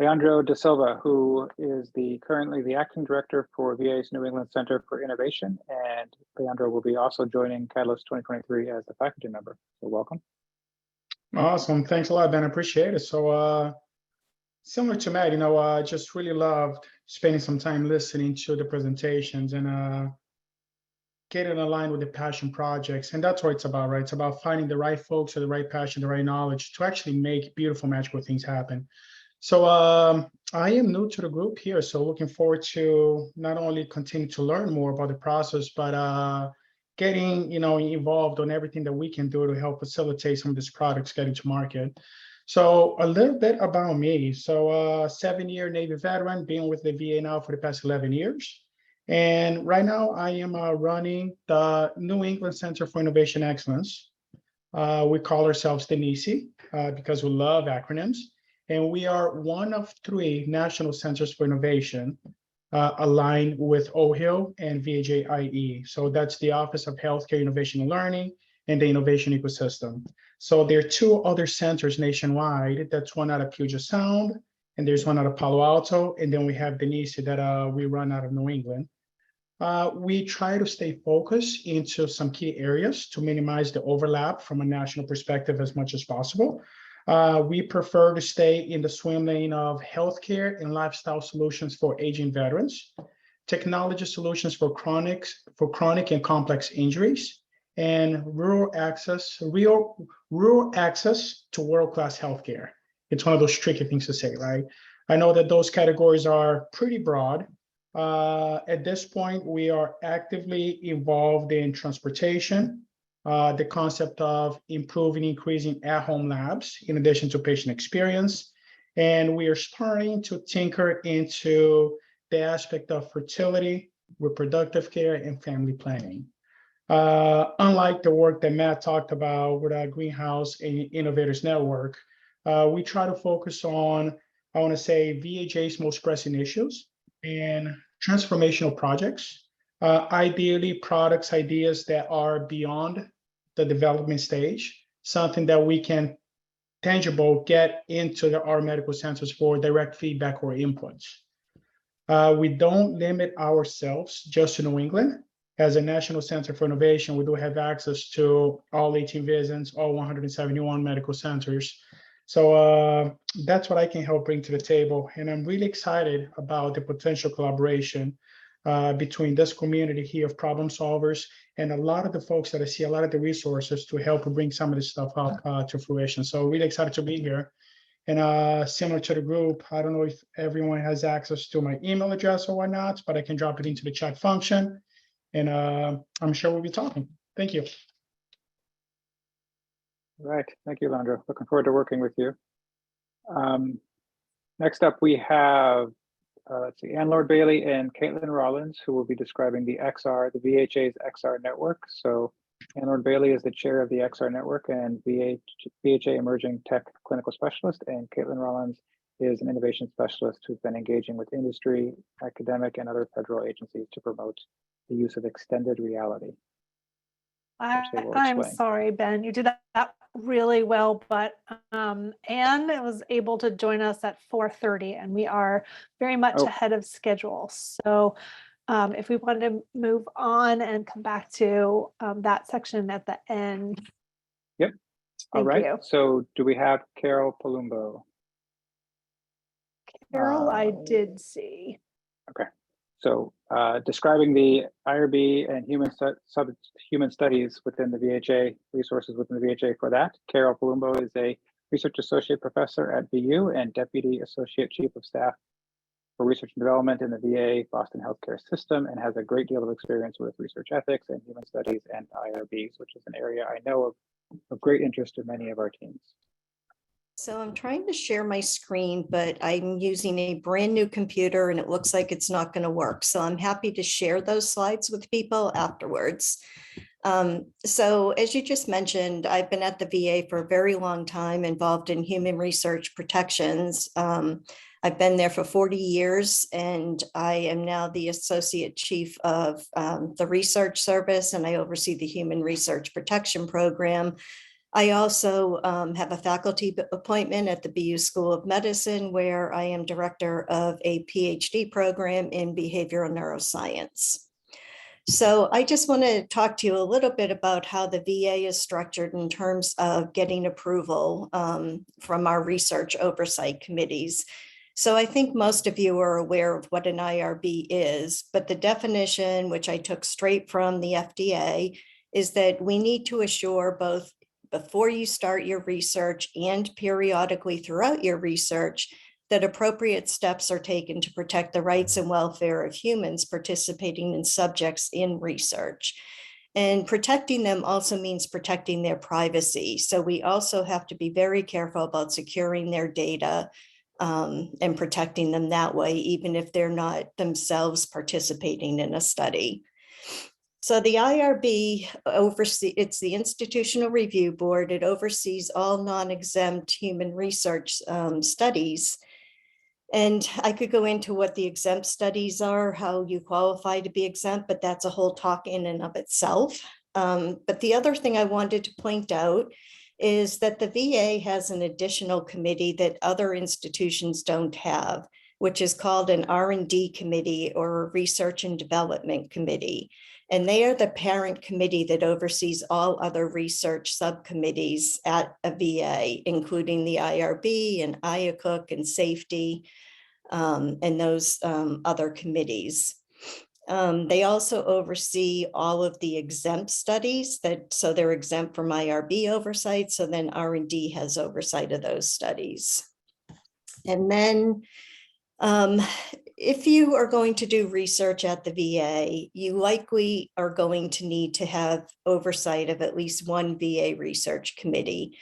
Speaker 3: Leandro Da Silva, who is currently the acting director for VA's New England Center for Innovation, and Leandro will be also joining Catalyst 2023 as a faculty member. So welcome.
Speaker 15: Awesome, thanks a lot, Ben. I appreciate it. So similar to Matt, I just really loved spending some time listening to the presentations and getting aligned with the passion projects. And that's what it's about, right? It's about finding the right folks with the right passion, the right knowledge to actually make beautiful, magical things happen. So I am new to the group here, so looking forward to not only continue to learn more about the process, but getting involved on everything that we can do to help facilitate some of these products getting to market. So a little bit about me. So 7-year Navy veteran, been with the VA now for the past 11 years. And right now I am running the New England Center for Innovation Excellence. We call ourselves the NICE because we love acronyms. And we are one of 3 national centers for innovation aligned with OHIL and VAJ-IE. So that's the Office of Healthcare Innovation and Learning and the Innovation Ecosystem. So there are 2 other centers nationwide. That's one out of Puget Sound, and there's one out of Palo Alto, and then we have the NICE that we run out of New England. We try to stay focused into some key areas to minimize the overlap from a national perspective as much as possible. We prefer to stay in the swim lane of healthcare and lifestyle solutions for aging veterans, technology solutions for chronic and complex injuries, and rural access to world-class healthcare. It's one of those tricky things to say, right? I know that those categories are pretty broad. At this point, we are actively involved in transportation, the concept of increasing at-home labs in addition to patient experience. And we are starting to tinker into the aspect of fertility, reproductive care, and family planning. Unlike the work that Matt talked about with our Greenhouse and Innovators Network, we try to focus on, I want to say, VAJ's most pressing issues and transformational projects, ideally products, ideas that are beyond the development stage, something that we can get into our medical centers for direct feedback or inputs. We don't limit ourselves just to New England. As a National Center for Innovation, we do have access to all 18 VISNs, all 171 medical centers. So that's what I can help bring to the table. And I'm really excited about the potential collaboration between this community here of problem solvers and a lot of the folks that I see, a lot of the resources to help bring some of this stuff up to fruition. So really excited to be here. And similar to the group, I don't know if everyone has access to my email address or whatnot, but I can drop it into the chat function. And I'm sure we'll be talking. Thank you.
Speaker 3: All right, thank you, Leandro. Looking forward to working with you. Next up, we have, let's see, Ann Lord Bailey and Caitlin Rollins, who will be describing the VHA's XR network. So Ann Lord Bailey is the chair of the XR network and VHA Emerging Tech Clinical Specialist, and Caitlin Rollins is an innovation specialist who's been engaging with industry, academic, and other federal agencies to promote the use of extended reality.
Speaker 5: I'm sorry, Ben, you did that really well, but Anne was able to join us at 4:30 and we are very much ahead of schedule. So if we wanted to move on and come back to that section at the end.
Speaker 3: Yep. All right.
Speaker 5: You.
Speaker 3: So do we have Carol Palumbo?
Speaker 5: Carol, I did see.
Speaker 3: Okay. So describing the IRB and human studies within the VHA, resources within the VHA for that, Carol Palumbo is a research associate professor at BU and deputy associate chief of staff for research and development in the VA Boston healthcare system, and has a great deal of experience with research ethics and human studies and IRBs, which is an area I know of great interest to many of our teams.
Speaker 16: So I'm trying to share my screen, but I'm using a brand new computer and it looks like it's not going to work. So I'm happy to share those slides with people afterwards. So as you just mentioned, I've been at the VA for a very long time, involved in human research protections. I've been there for 40 years, and I am now the Associate Chief of the Research Service, and I oversee the Human Research Protection Program. I also have a faculty appointment at the BU School of Medicine, where I am director of a PhD program in behavioral neuroscience. So I just want to talk to you a little bit about how the VA is structured in terms of getting approval from our research oversight committees. So I think most of you are aware of what an IRB is, but the definition, which I took straight from the FDA, is that we need to assure both before you start your research and periodically throughout your research that appropriate steps are taken to protect the rights and welfare of humans participating in subjects in research. And protecting them also means protecting their privacy. So we also have to be very careful about securing their data and protecting them that way, even if they're not themselves participating in a study. So the IRB it's the Institutional Review Board. It oversees all non-exempt human research studies. And I could go into what the exempt studies are, how you qualify to be exempt, but that's a whole talk in and of itself. But the other thing I wanted to point out is that the VA has an additional committee that other institutions don't have, which is called an R&D committee or a research and development committee. And they are the parent committee that oversees all other research subcommittees at a VA, including the IRB and IACUC and safety and those other committees. They also oversee all of the exempt studies so they're exempt from IRB oversight. So then R&D has oversight of those studies. And then if you are going to do research at the VA, you likely are going to need to have oversight of at least one VA research committee.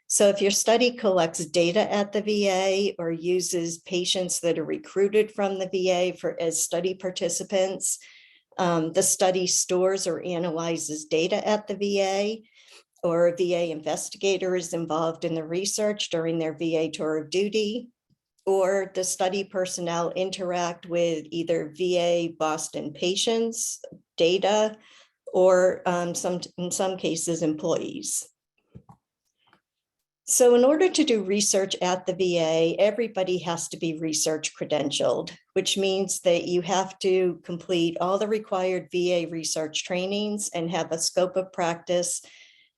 Speaker 16: So if your study collects data at the VA or uses patients that are recruited from the VA as study participants, the study stores or analyzes data at the VA, or a VA investigator is involved in the research during their VA tour of duty, or the study personnel interact with either VA Boston patients, data, or in some cases, employees. So in order to do research at the VA, everybody has to be research credentialed, which means that you have to complete all the required VA research trainings and have a scope of practice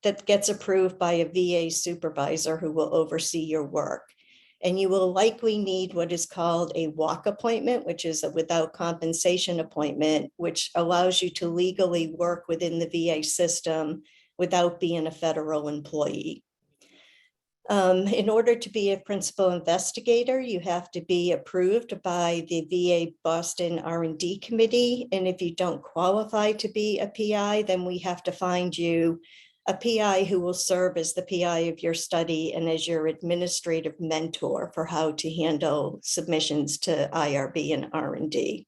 Speaker 16: that gets approved by a VA supervisor who will oversee your work. And you will likely need what is called a walk appointment, which is a without compensation appointment, which allows you to legally work within the VA system without being a federal employee. In order to be a principal investigator, you have to be approved by the VA Boston R&D committee. And if you don't qualify to be a PI, then we have to find you a PI who will serve as the PI of your study and as your administrative mentor for how to handle submissions to IRB and R&D.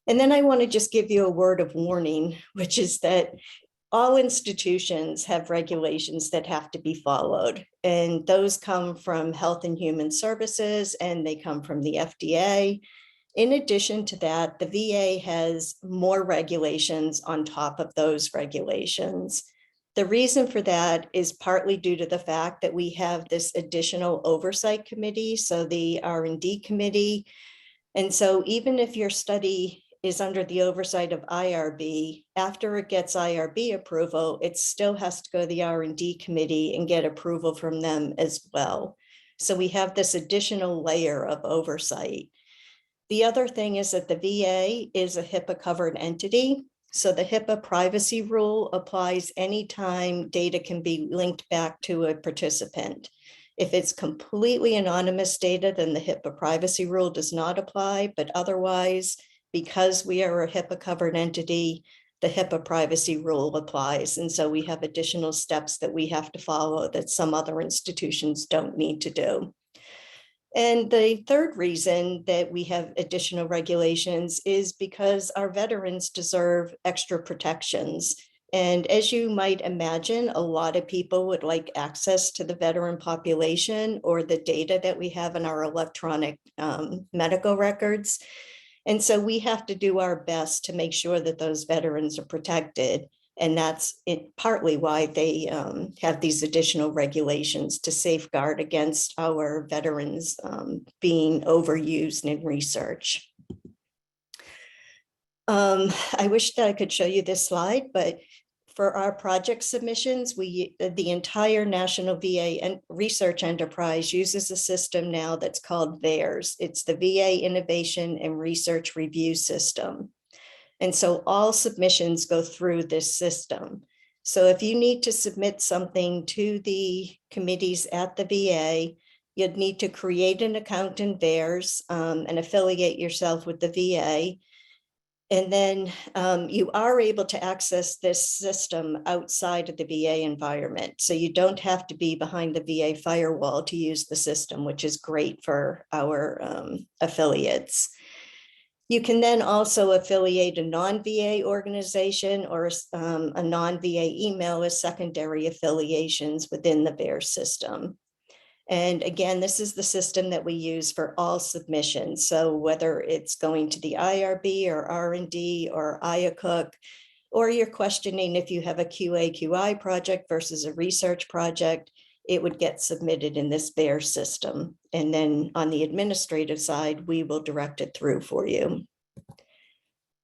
Speaker 16: And then I want to just give you a word of warning, which is that all institutions have regulations that have to be followed, and those come from Health and Human Services and they come from the FDA. In addition to that, the VA has more regulations on top of those regulations. The reason for that is partly due to the fact that we have this additional oversight committee, so the R&D committee. And so even if your study is under the oversight of IRB, after it gets IRB approval, it still has to go to the R&D committee and get approval from them as well. So we have this additional layer of oversight. The other thing is that the VA is a HIPAA covered entity. So the HIPAA privacy rule applies anytime data can be linked back to a participant. If it's completely anonymous data, then the HIPAA privacy rule does not apply, but otherwise, because we are a HIPAA covered entity, the HIPAA privacy rule applies. And so we have additional steps that we have to follow that some other institutions don't need to do. And the third reason that we have additional regulations is because our veterans deserve extra protections. And as you might imagine, a lot of people would like access to the veteran population or the data that we have in our electronic medical records. And so we have to do our best to make sure that those veterans are protected. And that's partly why they have these additional regulations to safeguard against our veterans being overused in research. I wish that I could show you this slide, but for our project submissions, the entire National VA and research enterprise uses a system now that's called VAERS. It's the VA Innovation and Research Review System. And so all submissions go through this system. So if you need to submit something to the committees at the VA, you'd need to create an account in VAERS and affiliate yourself with the VA. And then you are able to access this system outside of the VA environment. So you don't have to be behind the VA firewall to use the system, which is great for our affiliates. You can then also affiliate a non-VA organization or a non-VA email as secondary affiliations within the VAERS system. And again, this is the system that we use for all submissions. So whether it's going to the IRB or R&D or IACUC, or you're questioning if you have a QA/QI project versus a research project, it would get submitted in this VAERS system. And then on the administrative side, we will direct it through for you.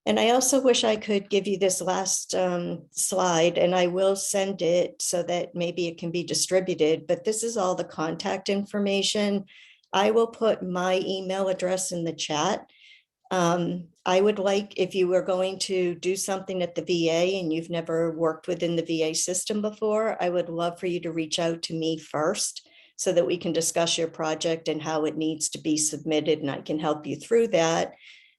Speaker 16: And I also wish I could give you this last slide, and I will send it so that maybe it can be distributed, but this is all the contact information. I will put my email address in the chat. I would like, if you were going to do something at the VA and you've never worked within the VA system before, I would love for you to reach out to me first so that we can discuss your project and how it needs to be submitted, and I can help you through that.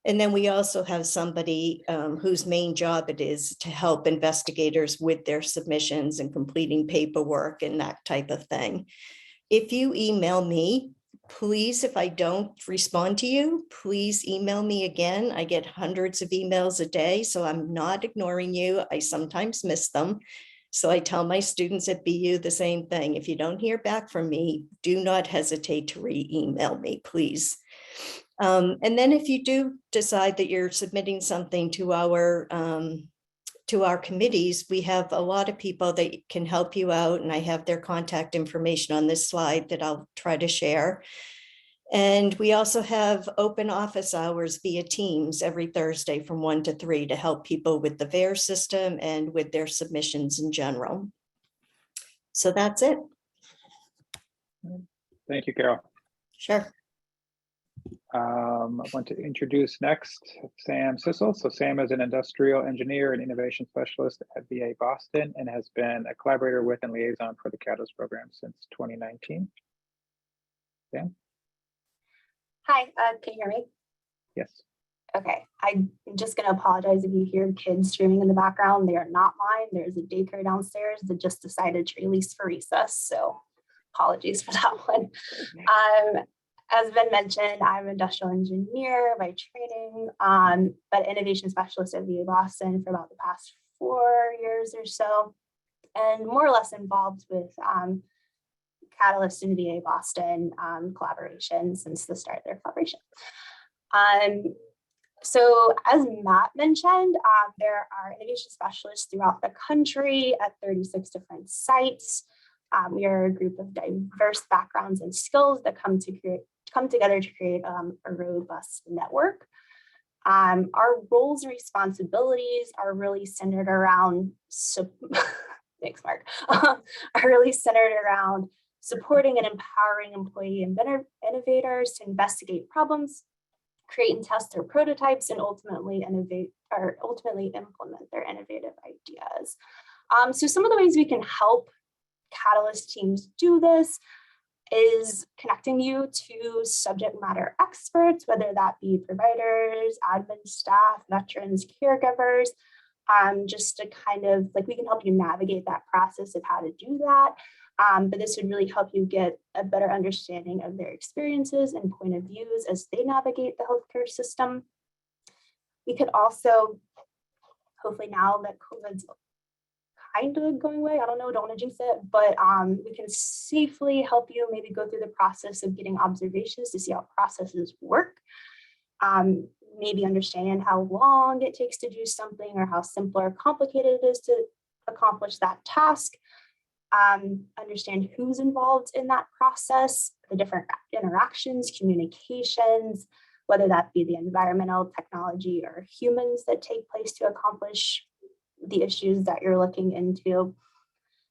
Speaker 16: And then we also have somebody whose main job it is to help investigators with their submissions and completing paperwork and that type of thing. If you email me, please, if I don't respond to you, please email me again. I get hundreds of emails a day, so I'm not ignoring you. I sometimes miss them. So I tell my students at BU the same thing. If you don't hear back from me, do not hesitate to re-email me, please. And then if you do decide that you're submitting something to our committees, we have a lot of people that can help you out, and I have their contact information on this slide that I'll try to share. And we also have open office hours via Teams every Thursday from 1 to 3 to help people with the VAERS system and with their submissions in general. So that's it.
Speaker 3: Thank you, Carol.
Speaker 16: Sure.
Speaker 3: I want to introduce next Sam Sissel. So Sam is an industrial engineer and innovation specialist at VA Boston and has been a collaborator with and liaison for the Catalyst program since 2019. Sam?
Speaker 17: Hi, can you hear me?
Speaker 3: Yes.
Speaker 17: Okay, I'm just going to apologize if you hear kids screaming in the background. They are not mine. There's a daycare downstairs that just decided to release for recess, so apologies for that one. As been mentioned, I'm an industrial engineer by training, but innovation specialist at VA Boston for about the past 4 years or so, and more or less involved with Catalyst and VA Boston collaboration since the start of their collaboration. So as Matt mentioned, there are innovation specialists throughout the country at 36 different sites. We are a group of diverse backgrounds and skills that come together to create a robust network. Our roles and responsibilities are really centered around, thanks, Mark, are really centered around supporting and empowering employee and innovators to investigate problems, create and test their prototypes, and ultimately implement their innovative ideas. So some of the ways we can help Catalyst teams do this is connecting you to subject matter experts, whether that be providers, admin staff, veterans, caregivers, just to kind of like, we can help you navigate that process of how to do that. But this would really help you get a better understanding of their experiences and point of views as they navigate the healthcare system. We could also, hopefully now that COVID's kind of going away. I don't know, don't want to jinx it, but we can safely help you maybe go through the process of getting observations to see how processes work. Maybe understand how long it takes to do something or how simple or complicated it is to accomplish that task. Understand who's involved in that process, the different interactions, communications, whether that be the environmental, technology, or humans that take place to accomplish the issues that you're looking into.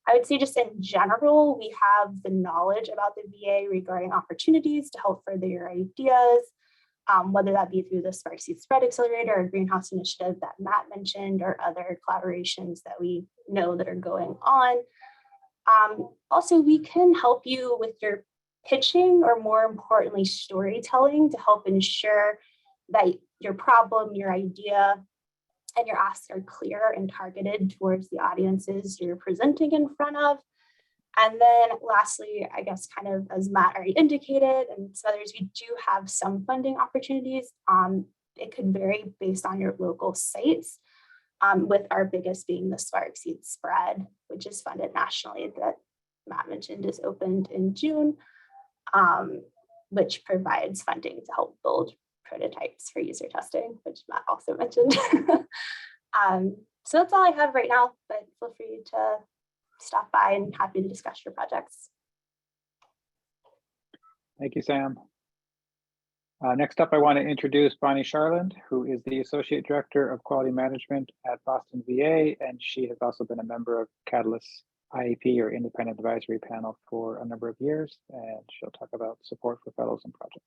Speaker 17: I would say just in general, we have the knowledge about the VA regarding opportunities to help further your ideas, whether that be through the Spark Seed Spread Accelerator or Greenhouse Initiative that Matt mentioned, or other collaborations that we know that are going on. Also, we can help you with your pitching, or more importantly, storytelling, to help ensure that your problem, your idea, and your asks are clear and targeted towards the audiences you're presenting in front of. And then lastly, I guess kind of as Matt already indicated, and so others, we do have some funding opportunities. It could vary based on your local sites, with our biggest being the Spark Seed Spread, which is funded nationally, that Matt mentioned is opened in June, which provides funding to help build prototypes for user testing, which Matt also mentioned. So that's all I have right now, but feel free to stop by and happy to discuss your projects.
Speaker 3: Thank you, Sam. Next up, I want to introduce Bonnie Charland, who is the Associate Director of Quality Management at Boston VA, and she has also been a member of Catalyst's IAP, or Independent Advisory Panel, for a number of years, and she'll talk about support for fellows and projects.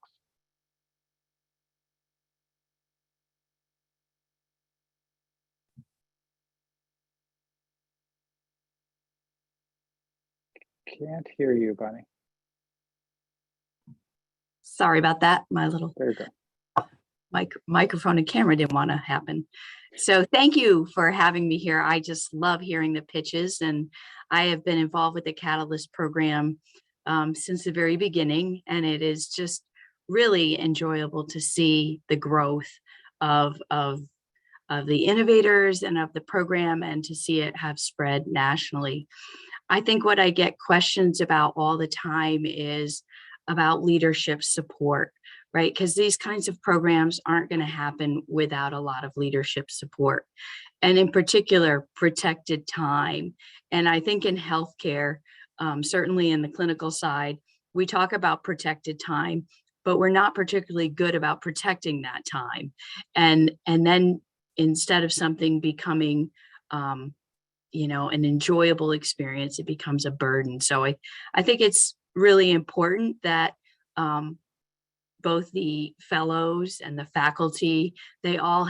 Speaker 3: Can't hear you, Bonnie.
Speaker 18: Sorry about that. My little
Speaker 3: There you go.
Speaker 18: microphone and camera didn't want to happen. So thank you for having me here. I just love hearing the pitches, and I have been involved with the Catalyst program since the very beginning, and it is just really enjoyable to see the growth of the innovators and of the program, and to see it have spread nationally. I think what I get questions about all the time is about leadership support, right? Because these kinds of programs aren't going to happen without a lot of leadership support, and in particular, protected time. And I think in healthcare, certainly in the clinical side, we talk about protected time, but we're not particularly good about protecting that time. And then instead of something becoming an enjoyable experience, it becomes a burden. So I think it's really important that both the fellows and the faculty, they all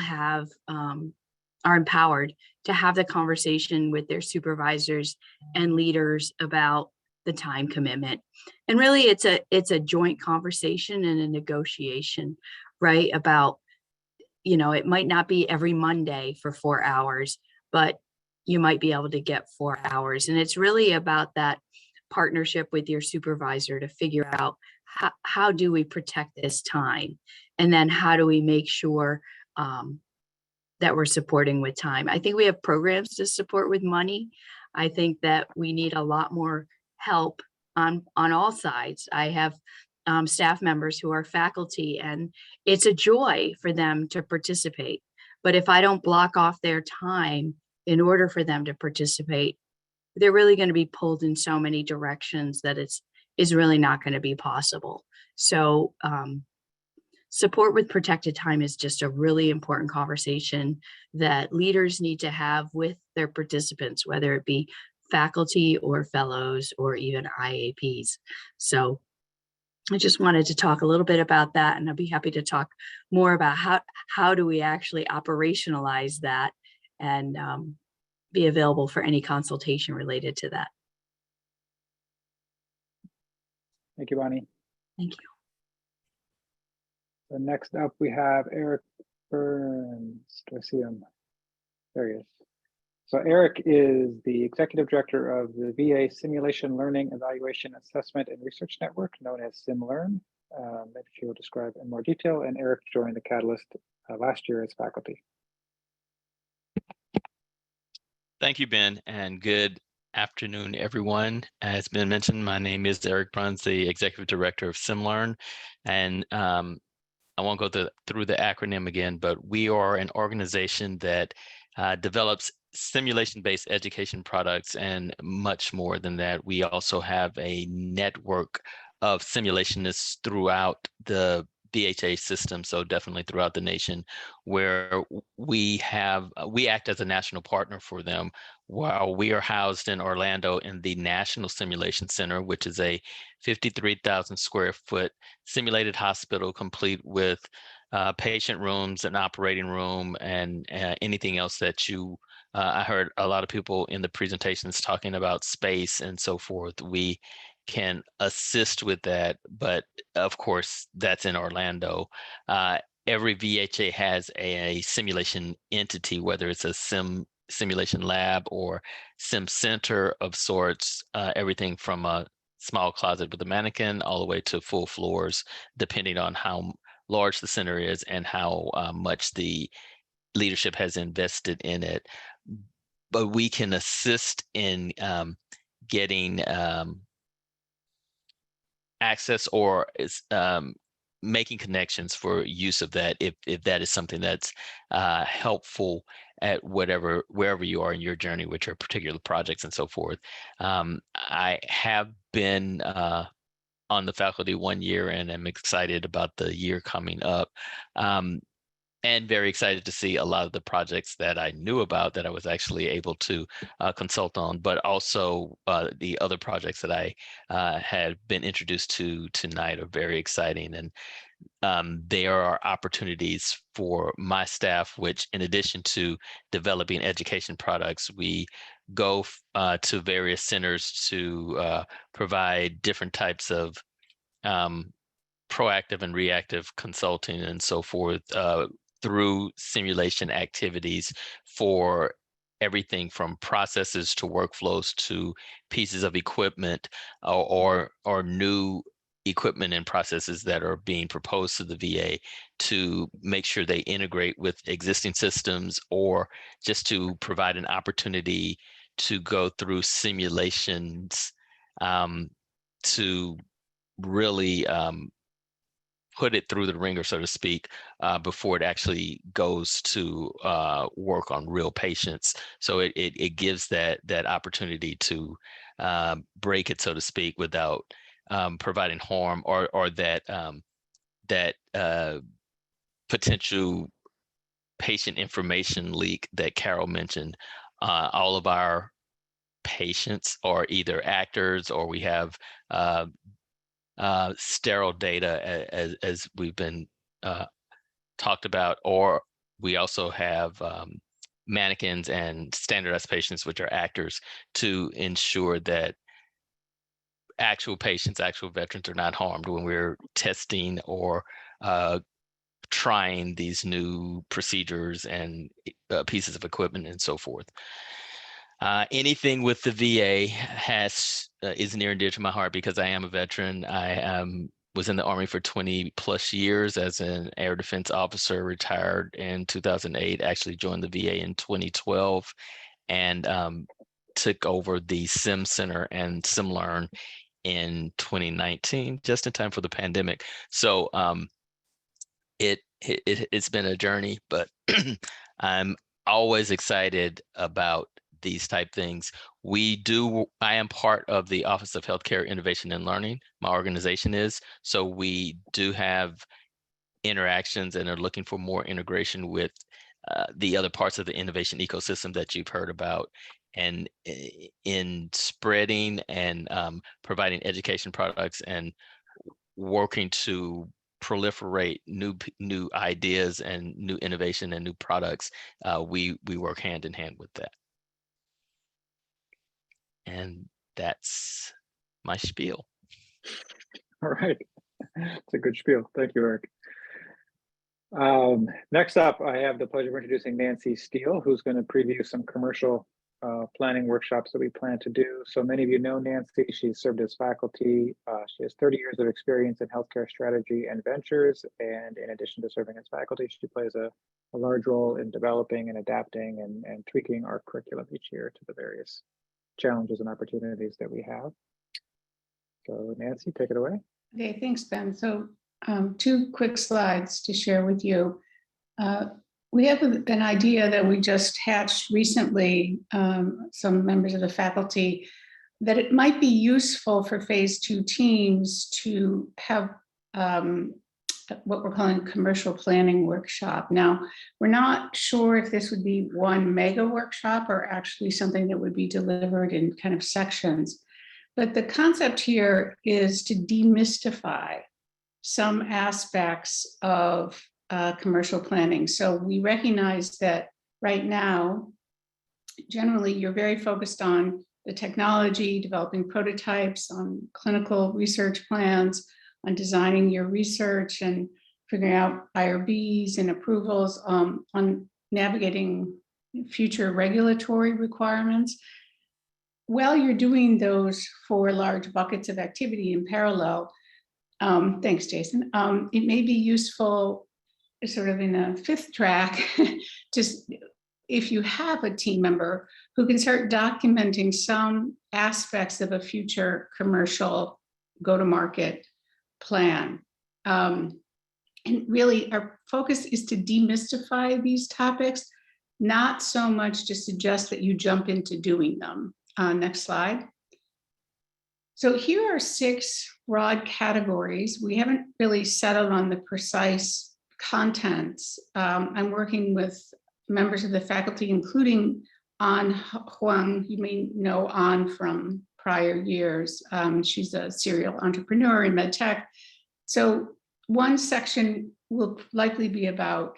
Speaker 18: are empowered to have the conversation with their supervisors and leaders about the time commitment. And really it's a joint conversation and a negotiation, right? About, it might not be every Monday for 4 hours, but you might be able to get 4 hours. And it's really about that partnership with your supervisor to figure out how do we protect this time? And then how do we make sure that we're supporting with time? I think we have programs to support with money. I think that we need a lot more help on all sides. I have staff members who are faculty, and it's a joy for them to participate. But if I don't block off their time in order for them to participate, they're really going to be pulled in so many directions that is really not going to be possible. So support with protected time is just a really important conversation that leaders need to have with their participants, whether it be faculty or fellows or even IAPs. So I just wanted to talk a little bit about that, and I'll be happy to talk more about how do we actually operationalize that and be available for any consultation related to that.
Speaker 3: Thank you, Bonnie.
Speaker 18: Thank you.
Speaker 3: So next up, we have Eric Burns. Do I see him? There he is. So Eric is the Executive Director of the VA Simulation Learning Evaluation Assessment and Research Network, known as SimLearn, that she will describe in more detail. And Eric joined the Catalyst last year as faculty.
Speaker 19: Thank you, Ben, and good afternoon, everyone. As Ben mentioned, my name is Eric Bruns, the Executive Director of SimLearn, and I won't go through the acronym again, but we are an organization that develops simulation-based education products and much more than that. We also have a network of simulationists throughout the VHA system, so definitely throughout the nation, where we act as a national partner for them while we are housed in Orlando in the National Simulation Center, which is a 53,000 square foot simulated hospital complete with patient rooms, an operating room, and anything else that you I heard a lot of people in the presentations talking about space and so forth. We can assist with that, but of course, that's in Orlando. Every VHA has a simulation entity, whether it's a simulation lab or sim center of sorts, everything from a small closet with a mannequin all the way to full floors, depending on how large the center is and how much the leadership has invested in it. But we can assist in getting access or making connections for use of that if that is something that's helpful at wherever you are in your journey with your particular projects and so forth. I have been on the faculty 1 year and I'm excited about the year coming up. And very excited to see a lot of the projects that I knew about that I was actually able to consult on, but also the other projects that I had been introduced to tonight are very exciting. And there are opportunities for my staff, which in addition to developing education products, we go to various centers to provide different types of proactive and reactive consulting and so forth through simulation activities for everything from processes to workflows to pieces of equipment or new equipment and processes that are being proposed to the VA to make sure they integrate with existing systems, or just to provide an opportunity to go through simulations to really put it through the ringer, so to speak, before it actually goes to work on real patients. So it gives that opportunity to break it, so to speak, without providing harm or that potential patient information leak that Carol mentioned. All of our patients are either actors, or we have sterile data as we've been talked about, or we also have mannequins and standardized patients, which are actors, to ensure that actual patients, actual veterans are not harmed when we're testing or trying these new procedures and pieces of equipment and so forth. Anything with the VA is near and dear to my heart because I am a veteran. I was in the Army for 20 plus years as an air defense officer, retired in 2008, actually joined the VA in 2012, and took over the Sim Center and SimLearn in 2019, just in time for the pandemic. So it's been a journey, but I'm always excited about these type things. I am part of the Office of Healthcare Innovation and Learning. My organization is, so we do have interactions and are looking for more integration with the other parts of the innovation ecosystem that you've heard about, and in spreading and providing education products and working to proliferate new ideas and new innovation and new products. We work hand in hand with that. And that's my spiel.
Speaker 3: All right. It's a good spiel. Thank you, Eric. Next up, I have the pleasure of introducing Nancy Steele, who's going to preview some commercial planning workshops that we plan to do. So many of you know Nancy. She's served as faculty. She has 30 years of experience in healthcare strategy and ventures. And in addition to serving as faculty, she plays a large role in developing and adapting and tweaking our curriculum each year to the various challenges and opportunities that we have. So Nancy, take it away.
Speaker 20: Okay, thanks, Ben. So 2 quick slides to share with you. We have an idea that we just hatched recently, some members of the faculty, that it might be useful for phase 2 teams to have what we're calling a commercial planning workshop. Now, we're not sure if this would be one mega workshop or actually something that would be delivered in kind of sections. But the concept here is to demystify some aspects of commercial planning. So we recognize that right now, generally, you're very focused on the technology, developing prototypes, on clinical research plans, on designing your research and figuring out IRBs and approvals, on navigating future regulatory requirements. While you're doing those 4 large buckets of activity in parallel, thanks, Jason, it may be useful sort of in a 5th track, just if you have a team member who can start documenting some aspects of a future commercial go-to-market plan. And really our focus is to demystify these topics, not so much to suggest that you jump into doing them. Next slide. So here are 6 broad categories. We haven't really settled on the precise contents. I'm working with members of the faculty, including An Huang. You may know An from prior years. She's a serial entrepreneur in medtech. So one section will likely be about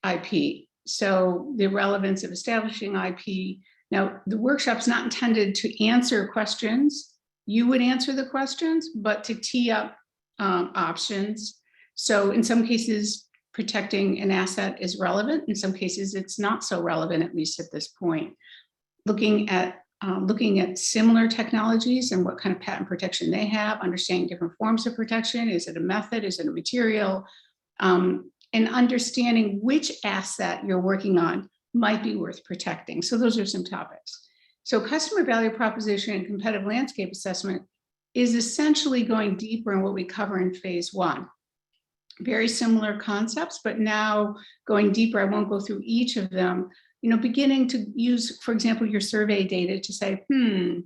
Speaker 20: IP. So the relevance of establishing IP. Now, the workshop's not intended to answer questions. You would answer the questions, but to tee up options. So in some cases, protecting an asset is relevant. In some cases, it's not so relevant, at least at this point. Looking at similar technologies and what kind of patent protection they have, understanding different forms of protection. Is it a method? Is it a material? And understanding which asset you're working on might be worth protecting. So those are some topics. So customer value proposition and competitive landscape assessment is essentially going deeper in what we cover in phase 1. Very similar concepts, but now going deeper. I won't go through each of them. Beginning to use, for example, your survey data to say,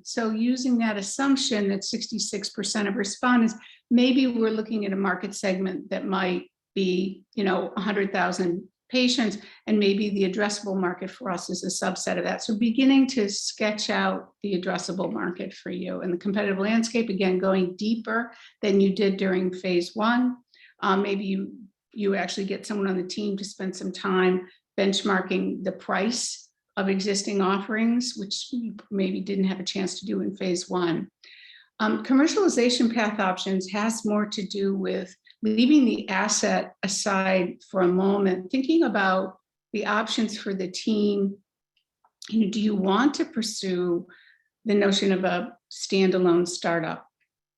Speaker 20: so using that assumption that 66% of respondents, maybe we're looking at a market segment that might be, 100,000 patients, and maybe the addressable market for us is a subset of that. So beginning to sketch out the addressable market for you and the competitive landscape, again, going deeper than you did during phase 1. Maybe you actually get someone on the team to spend some time benchmarking the price of existing offerings, which you maybe didn't have a chance to do in phase 1. Commercialization path options has more to do with leaving the asset aside for a moment, thinking about the options for the team. Do you want to pursue the notion of a standalone startup?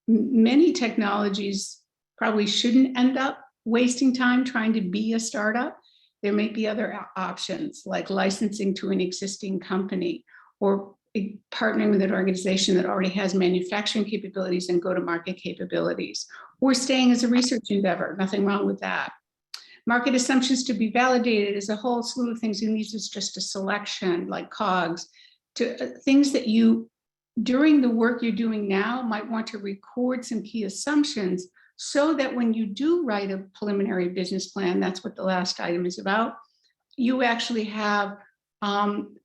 Speaker 20: Many technologies probably shouldn't end up wasting time trying to be a startup. There may be other options like licensing to an existing company or partnering with an organization that already has manufacturing capabilities and go-to-market capabilities, or staying as a research endeavor. Nothing wrong with that. Market assumptions to be validated is a whole slew of things, and these is just a selection like COGS to things that you, during the work you're doing now, might want to record some key assumptions so that when you do write a preliminary business plan, that's what the last item is about, you actually have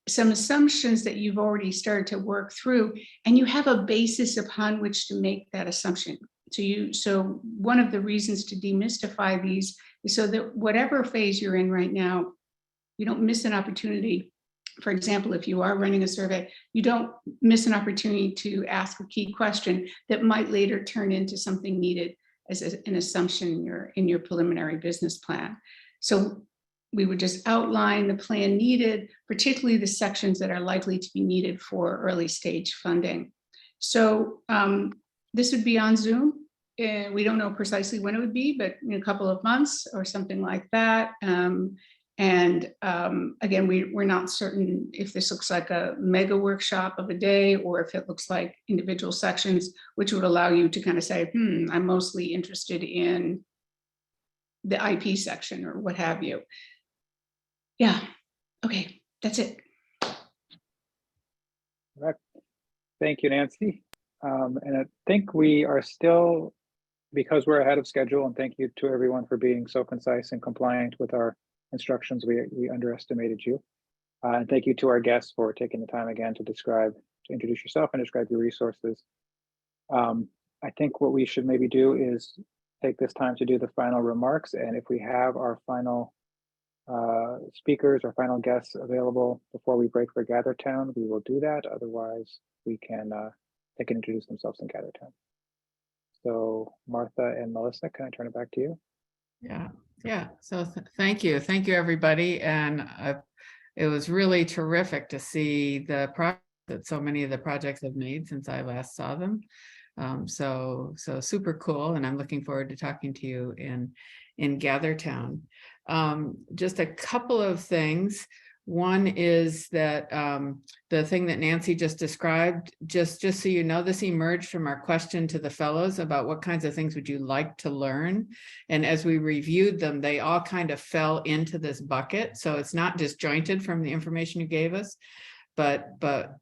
Speaker 20: some assumptions that you've already started to work through, and you have a basis upon which to make that assumption. So one of the reasons to demystify these is so that whatever phase you're in right now, you don't miss an opportunity. For example, if you are running a survey, you don't miss an opportunity to ask a key question that might later turn into something needed as an assumption in your preliminary business plan. So we would just outline the plan needed, particularly the sections that are likely to be needed for early stage funding. So this would be on Zoom. And we don't know precisely when it would be, but in a couple of months or something like that. Again, we're not certain if this looks like a mega workshop of a day or if it looks like individual sections, which would allow you to kind of say, I'm mostly interested in the IP section or what have you. Yeah, okay, that's it.
Speaker 3: All right. Thank you, Nancy. And I think we are still, because we're ahead of schedule, and thank you to everyone for being so concise and compliant with our instructions. We underestimated you. And thank you to our guests for taking the time again to introduce yourself and describe your resources. I think what we should maybe do is take this time to do the final remarks. And if we have our final speakers or final guests available before we break for GatherTown, we will do that. Otherwise, they can introduce themselves in GatherTown. So Martha and Melissa, can I turn it back to you?
Speaker 1: Yeah. So thank you, everybody, and it was really terrific to see the progress that so many of the projects have made since I last saw them. So super cool, and I'm looking forward to talking to you in GatherTown. Just a couple of things. One is that the thing that Nancy just described, just so you know, this emerged from our question to the fellows about what kinds of things would you like to learn. And as we reviewed them, they all kind of fell into this bucket. So it's not disjointed from the information you gave us. But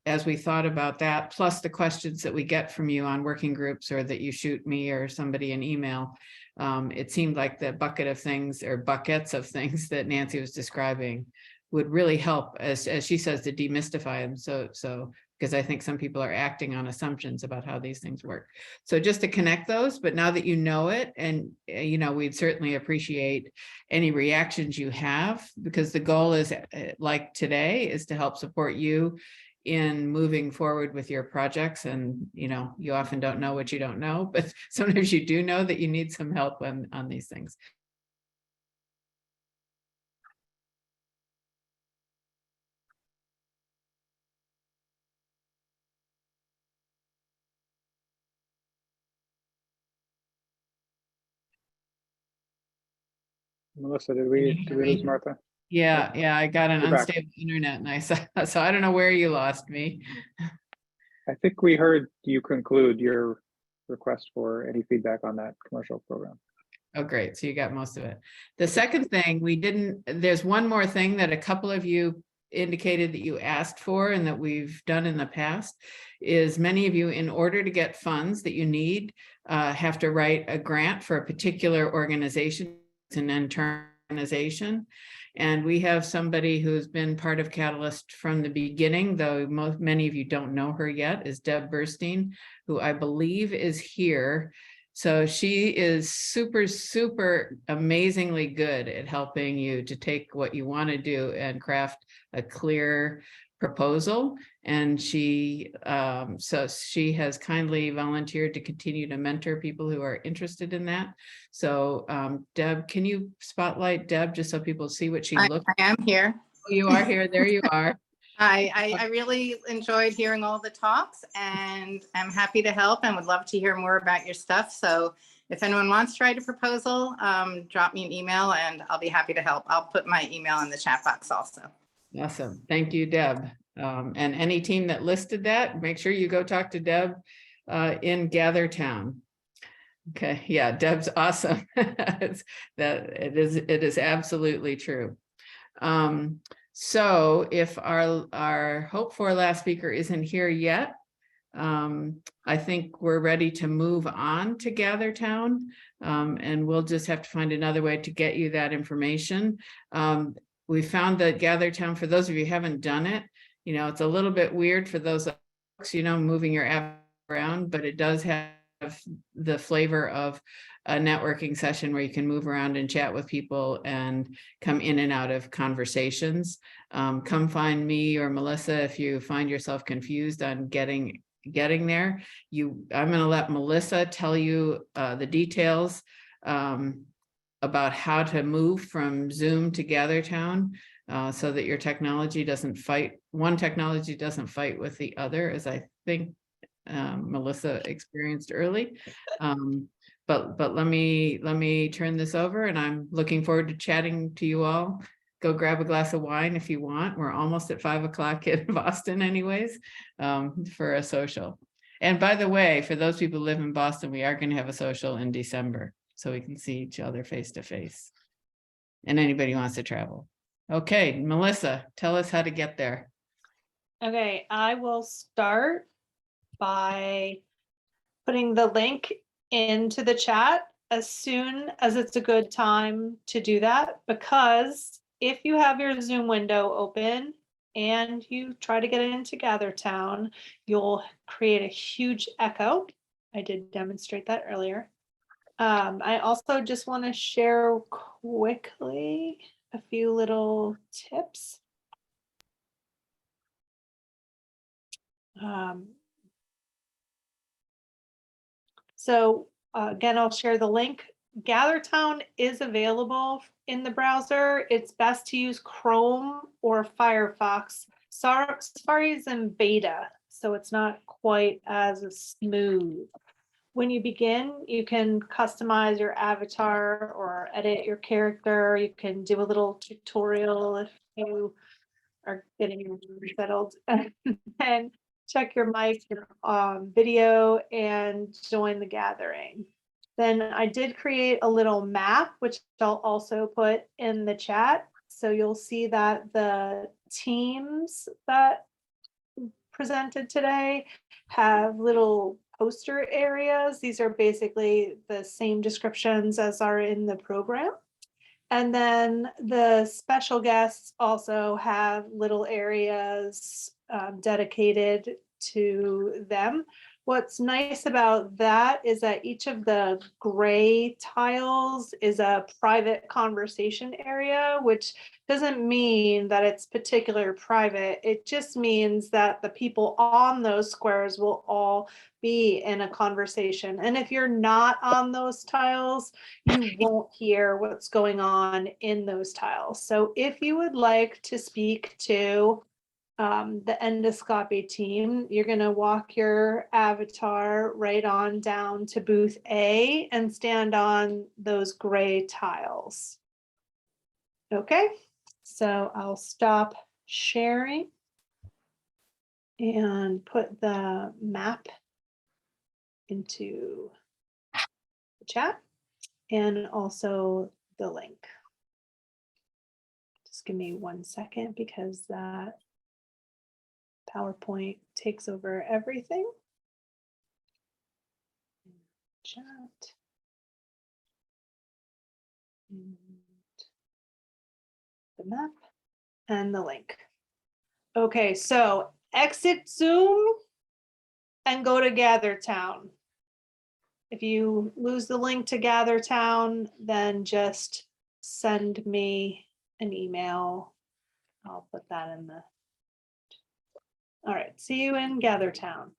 Speaker 1: as we thought about that, plus the questions that we get from you on working groups or that you shoot me or somebody an email, it seemed like the bucket of things or buckets of things that Nancy was describing would really help, as she says, to demystify them. So because I think some people are acting on assumptions about how these things work. So just to connect those, but now that you know it, and we'd certainly appreciate any reactions you have, because the goal is, like today, is to help support you in moving forward with your projects. And you often don't know what you don't know, but sometimes you do know that you need some help on these things.
Speaker 3: Melissa, did we lose Martha?
Speaker 1: Yeah, I got an
Speaker 3: You're
Speaker 1: unstable internet, and so I don't know where you lost me.
Speaker 3: I think we heard you conclude your request for any feedback on that commercial program.
Speaker 1: Oh, great. So you got most of it. The second thing there's one more thing that a couple of you indicated that you asked for and that we've done in the past, is many of you, in order to get funds that you need, have to write a grant for a particular organization, an intern organization. And we have somebody who's been part of Catalyst from the beginning, though many of you don't know her yet, is Deb Burstein, who I believe is here. So she is super, super amazingly good at helping you to take what you want to do and craft a clear proposal. And she has kindly volunteered to continue to mentor people who are interested in that. So Deb, can you spotlight Deb just so people see what she looks like?
Speaker 21: I am here.
Speaker 1: Oh, you are here. There you are.
Speaker 21: I really enjoyed hearing all the talks, and I'm happy to help and would love to hear more about your stuff. So if anyone wants to write a proposal, drop me an email and I'll be happy to help. I'll put my email in the chat box also.
Speaker 1: Awesome. Thank you, Deb. And any team that listed that, make sure you go talk to Deb in GatherTown. Okay. Yeah, Deb's awesome. It is absolutely true. So if our hoped for last speaker isn't here yet, I think we're ready to move on to GatherTown, and we'll just have to find another way to get you that information. We found that GatherTown, for those of you who haven't done it, it's a little bit weird for those folks, moving your app around, but it does have the flavor of a networking session where you can move around and chat with people and come in and out of conversations. Come find me or Melissa if you find yourself confused on getting there. I'm going to let Melissa tell you the details. about how to move from Zoom to GatherTown so that your technology doesn't fight, one technology doesn't fight with the other, as I think Melissa experienced early. But let me turn this over, and I'm looking forward to chatting to you all. Go grab a glass of wine if you want. We're almost at 5 o'clock in Boston anyways, for a social. And by the way, for those people who live in Boston, we are going to have a social in December, so we can see each other face to face. And anybody who wants to travel. Okay, Melissa, tell us how to get there.
Speaker 5: Okay, I will start by putting the link into the chat as soon as it's a good time to do that, because if you have your Zoom window open and you try to get into GatherTown, you'll create a huge echo. I did demonstrate that earlier. I also just want to share quickly a few little tips. So again, I'll share the link. GatherTown is available in the browser. It's best to use Chrome or Firefox. Safari is in beta, so it's not quite as smooth. When you begin, you can customize your avatar or edit your character. You can do a little tutorial if you are getting settled. And check your mic, video, and join the gathering. Then I did create a little map, which I'll also put in the chat. So you'll see that the teams that presented today have little poster areas. These are basically the same descriptions as are in the program. And then the special guests also have little areas dedicated to them. What's nice about that is that each of the gray tiles is a private conversation area, which doesn't mean that it's particular private. It just means that the people on those squares will all be in a conversation. And if you're not on those tiles, you won't hear what's going on in those tiles. So if you would like to speak to the endoscopy team, you're going to walk your avatar right on down to booth A and stand on those gray tiles. Okay, so I'll stop sharing and put the map into the chat and also the link. Just give me 1 second because that PowerPoint takes over everything. Chat. And the map and the link. Okay, so exit Zoom and go to GatherTown. If you lose the link to GatherTown, then just send me an email. I'll put that in the. All right, see you in GatherTown.